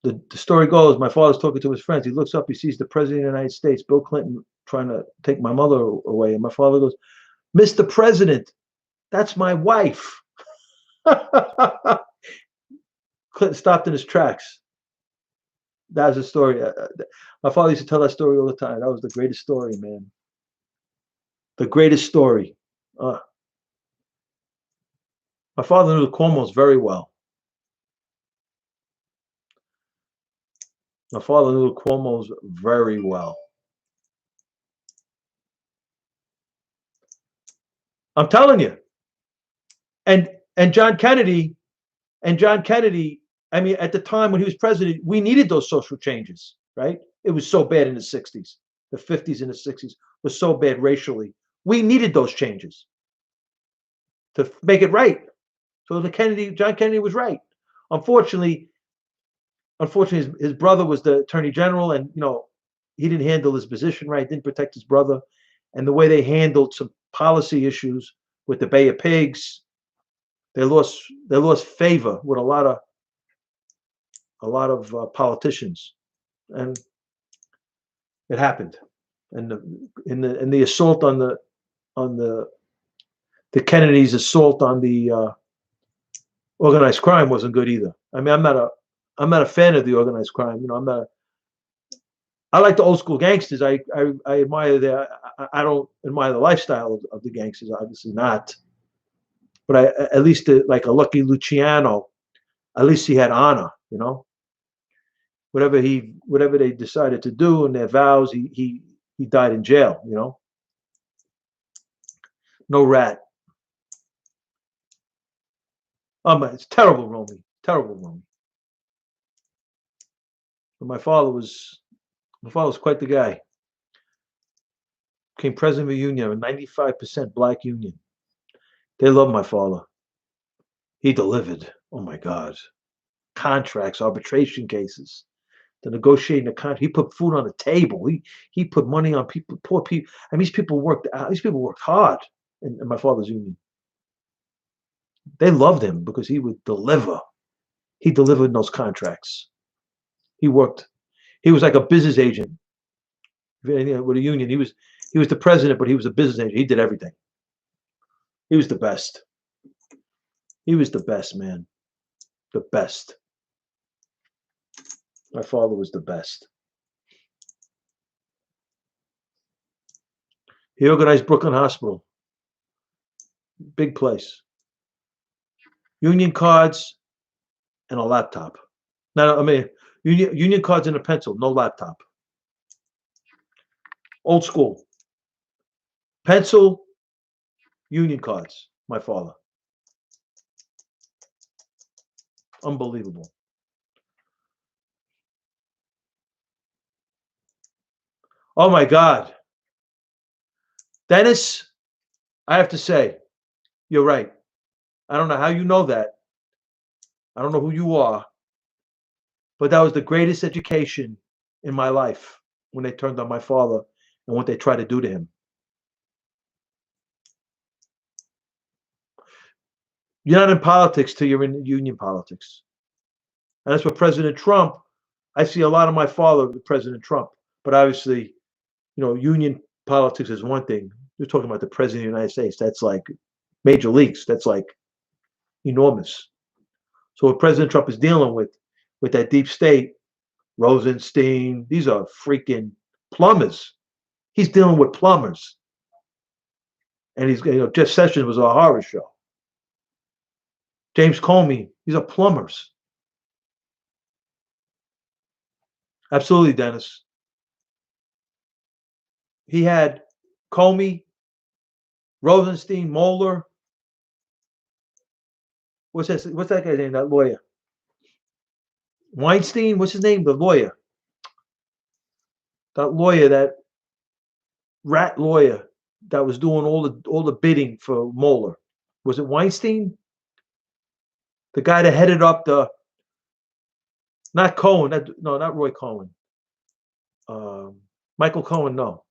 the story goes, my father's talking to his friends. He looks up, he sees the president of the United States, Bill Clinton, trying to take my mother away. And my father goes, "Mr. President, that's my wife." Clinton stopped in his tracks. That was the story. My father used to tell that story all the time. That was the greatest story, man. The greatest story. My father knew the Cuomos very well. My father knew the Cuomos very well. I'm telling you. And John Kennedy, I mean, at the time when he was president, we needed those social changes, right? It was so bad in the 60s. The 50s and the 60s was so bad racially. We needed those changes to make it right. So John Kennedy was right. Unfortunately, his brother was the attorney general, and he didn't handle his position right, didn't protect his brother, and the way they handled some policy issues with the Bay of Pigs, they lost favor with a lot of politicians, and it happened. And the assault on the Kennedys' assault on the organized crime wasn't good either. I mean, I'm not a fan of the organized crime. I like the old school gangsters. I admire I don't admire the lifestyle of the gangsters, obviously not. But at least like a Lucky Luciano, at least he had honor. Whatever they decided to do and their vows, he died in jail. No rat. It's terrible, Romy. Terrible, Romy. But my father was quite the guy. Became president of a union, a 95% black union. They loved my father. He delivered. Oh my God. Contracts, arbitration cases, the negotiating the contract. He put food on the table. He put money on people, poor people. I mean, these people worked hard in my father's union. They loved him because he would deliver. He delivered those contracts. He worked. He was like a business agent with a union. He was the president, but he was a business agent. He did everything. He was the best. He was the best, man. The best. My father was the best. He organized Brooklyn Hospital. Big place. Union cards and a laptop. Now, I mean, union cards and a pencil, no laptop. Old school. Pencil, union cards. My father. Unbelievable. Oh my God. Dennis, I have to say, you're right. I don't know how you know that. I don't know who you are. But that was the greatest education in my life when they turned on my father and what they tried to do to him. You're not in politics till you're in union politics. And that's what President Trump I see a lot of my father, President Trump, but obviously, union politics is one thing. You're talking about the president of the United States. That's like major leagues. That's like enormous. So what President Trump is dealing with that deep state, Rosenstein, these are freaking plumbers. He's dealing with plumbers. And Jeff Sessions was a horror show. James Comey, these are plumbers. Absolutely, Dennis. He had Comey, Rosenstein, Mueller. What's that guy's name? That lawyer. Weinstein, what's his name? The lawyer. That rat lawyer that was doing all the bidding for Mueller. Was it Weinstein? The guy that headed up not Cohen, not Roy Cohen. Michael Cohen, no.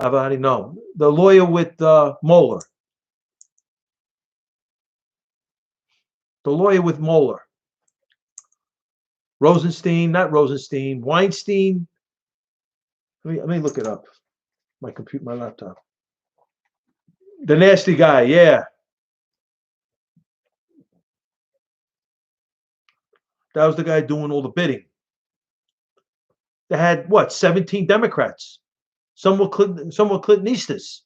Avani, no. The lawyer with Mueller. The lawyer with Mueller. Rosenstein, not Rosenstein. Weinstein. Let me look it up. My laptop. The nasty guy, yeah. That was the guy doing all the bidding. They had 17 Democrats. Some were Clintonistas.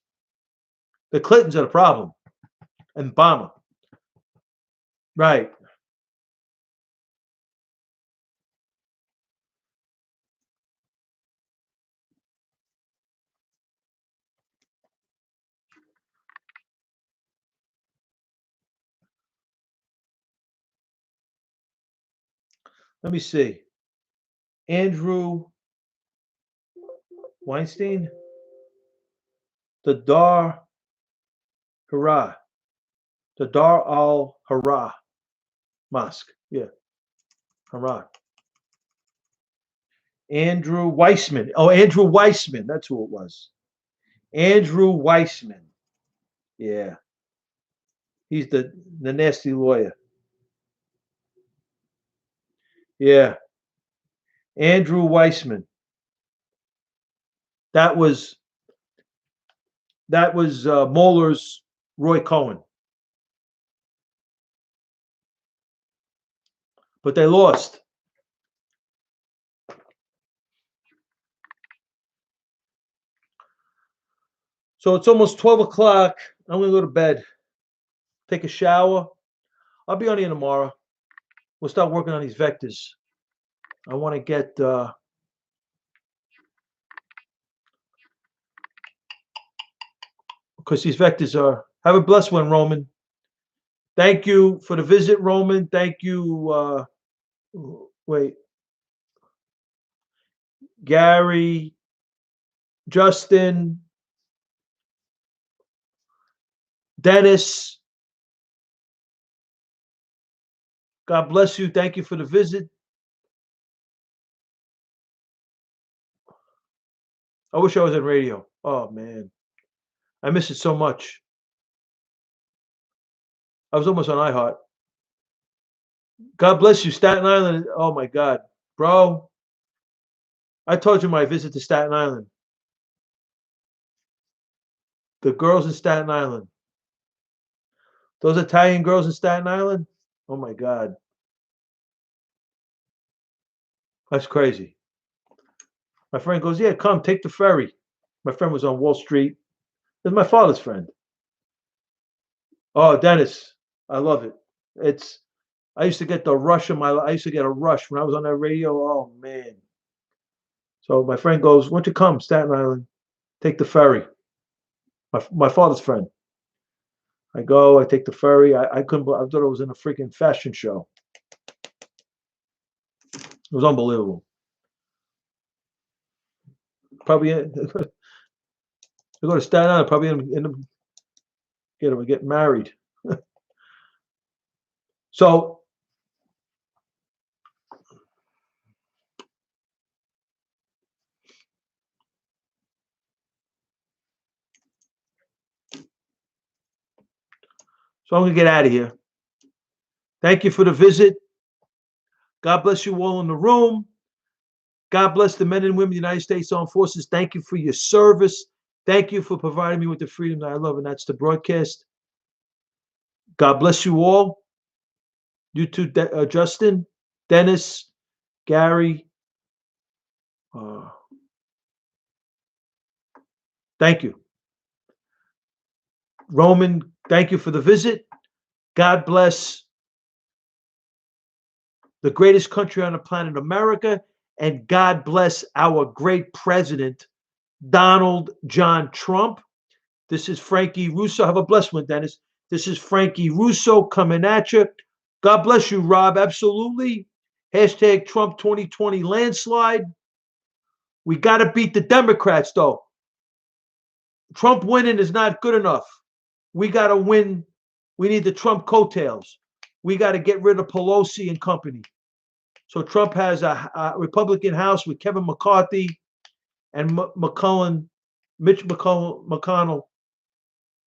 The Clintons are the problem. And Obama. Right. Let me see. Andrew Weinstein. The Dar Hara. The Dar al Hara Mosque. Yeah. Hara. Andrew Weissman. Oh, Andrew Weissman. That's who it was. Andrew Weissman. Yeah. He's the nasty lawyer. Yeah. Andrew Weissman. That was Mueller's Roy Cohen. But they lost. So it's almost 12 o'clock. I'm going to go to bed, take a shower. I'll be on here tomorrow. We'll start working on these vectors. I want to get because these vectors are. Have a blessed one, Roman. Thank you for the visit, Roman. Thank you. Wait. Gary, Justin, Dennis. God bless you. Thank you for the visit. I wish I was on radio. Oh, man. I miss it so much. I was almost on iHeart. God bless you, Staten Island. Oh, my God. Bro, I told you my visit to Staten Island. The girls in Staten Island. Those Italian girls in Staten Island. Oh, my God. That's crazy. My friend goes, yeah, come, take the ferry. My friend was on Wall Street. It's my father's friend. Oh, Dennis, I love it. I used to get the rush of I used to get a rush when I was on that radio. Oh, man. So my friend goes, why don't you come, Staten Island, take the ferry. My father's friend. I go, I take the ferry. I couldn't, I thought it was in a freaking fashion show. It was unbelievable. Probably, I go to Staten Island, probably get married. So, I'm going to get out of here. Thank you for the visit. God bless you all in the room. God bless the men and women of the United States Armed Forces. Thank you for your service. Thank you for providing me with the freedom that I love, and that's the broadcast. God bless you all. You too, Justin, Dennis, Gary. Thank you. Roman, thank you for the visit. God bless the greatest country on the planet, America, and God bless our great president, Donald John Trump. This is Frankie Russo. Have a blessed one, Dennis. This is Frankie Russo coming at you. God bless you, Rob. Absolutely. Hashtag Trump 2020 landslide. We got to beat the Democrats, though. Trump winning is not good enough. We got to win. We need the Trump coattails. We got to get rid of Pelosi and company. So Trump has a Republican House with Kevin McCarthy and Mitch McConnell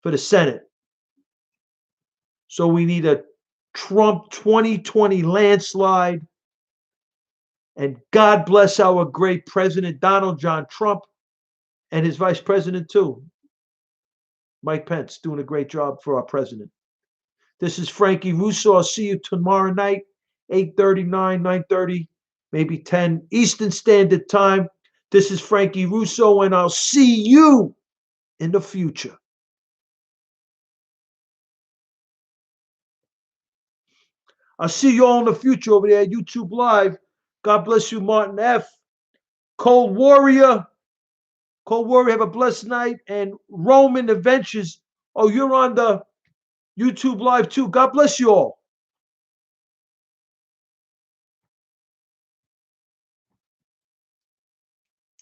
for the Senate. So we need a Trump 2020 landslide. And God bless our great president, Donald John Trump, and his vice president, too, Mike Pence, doing a great job for our president. This is Frankie Russo. I'll see you tomorrow night, 8:39, 9:30, maybe 10 Eastern Standard Time. This is Frankie Russo, and I'll see you in the future. I'll see you all in the future over there at YouTube Live. God bless you, Martin F. Cold Warrior. Cold Warrior, have a blessed night. And Roman Adventures. Oh, you're on the YouTube Live too. God bless you all.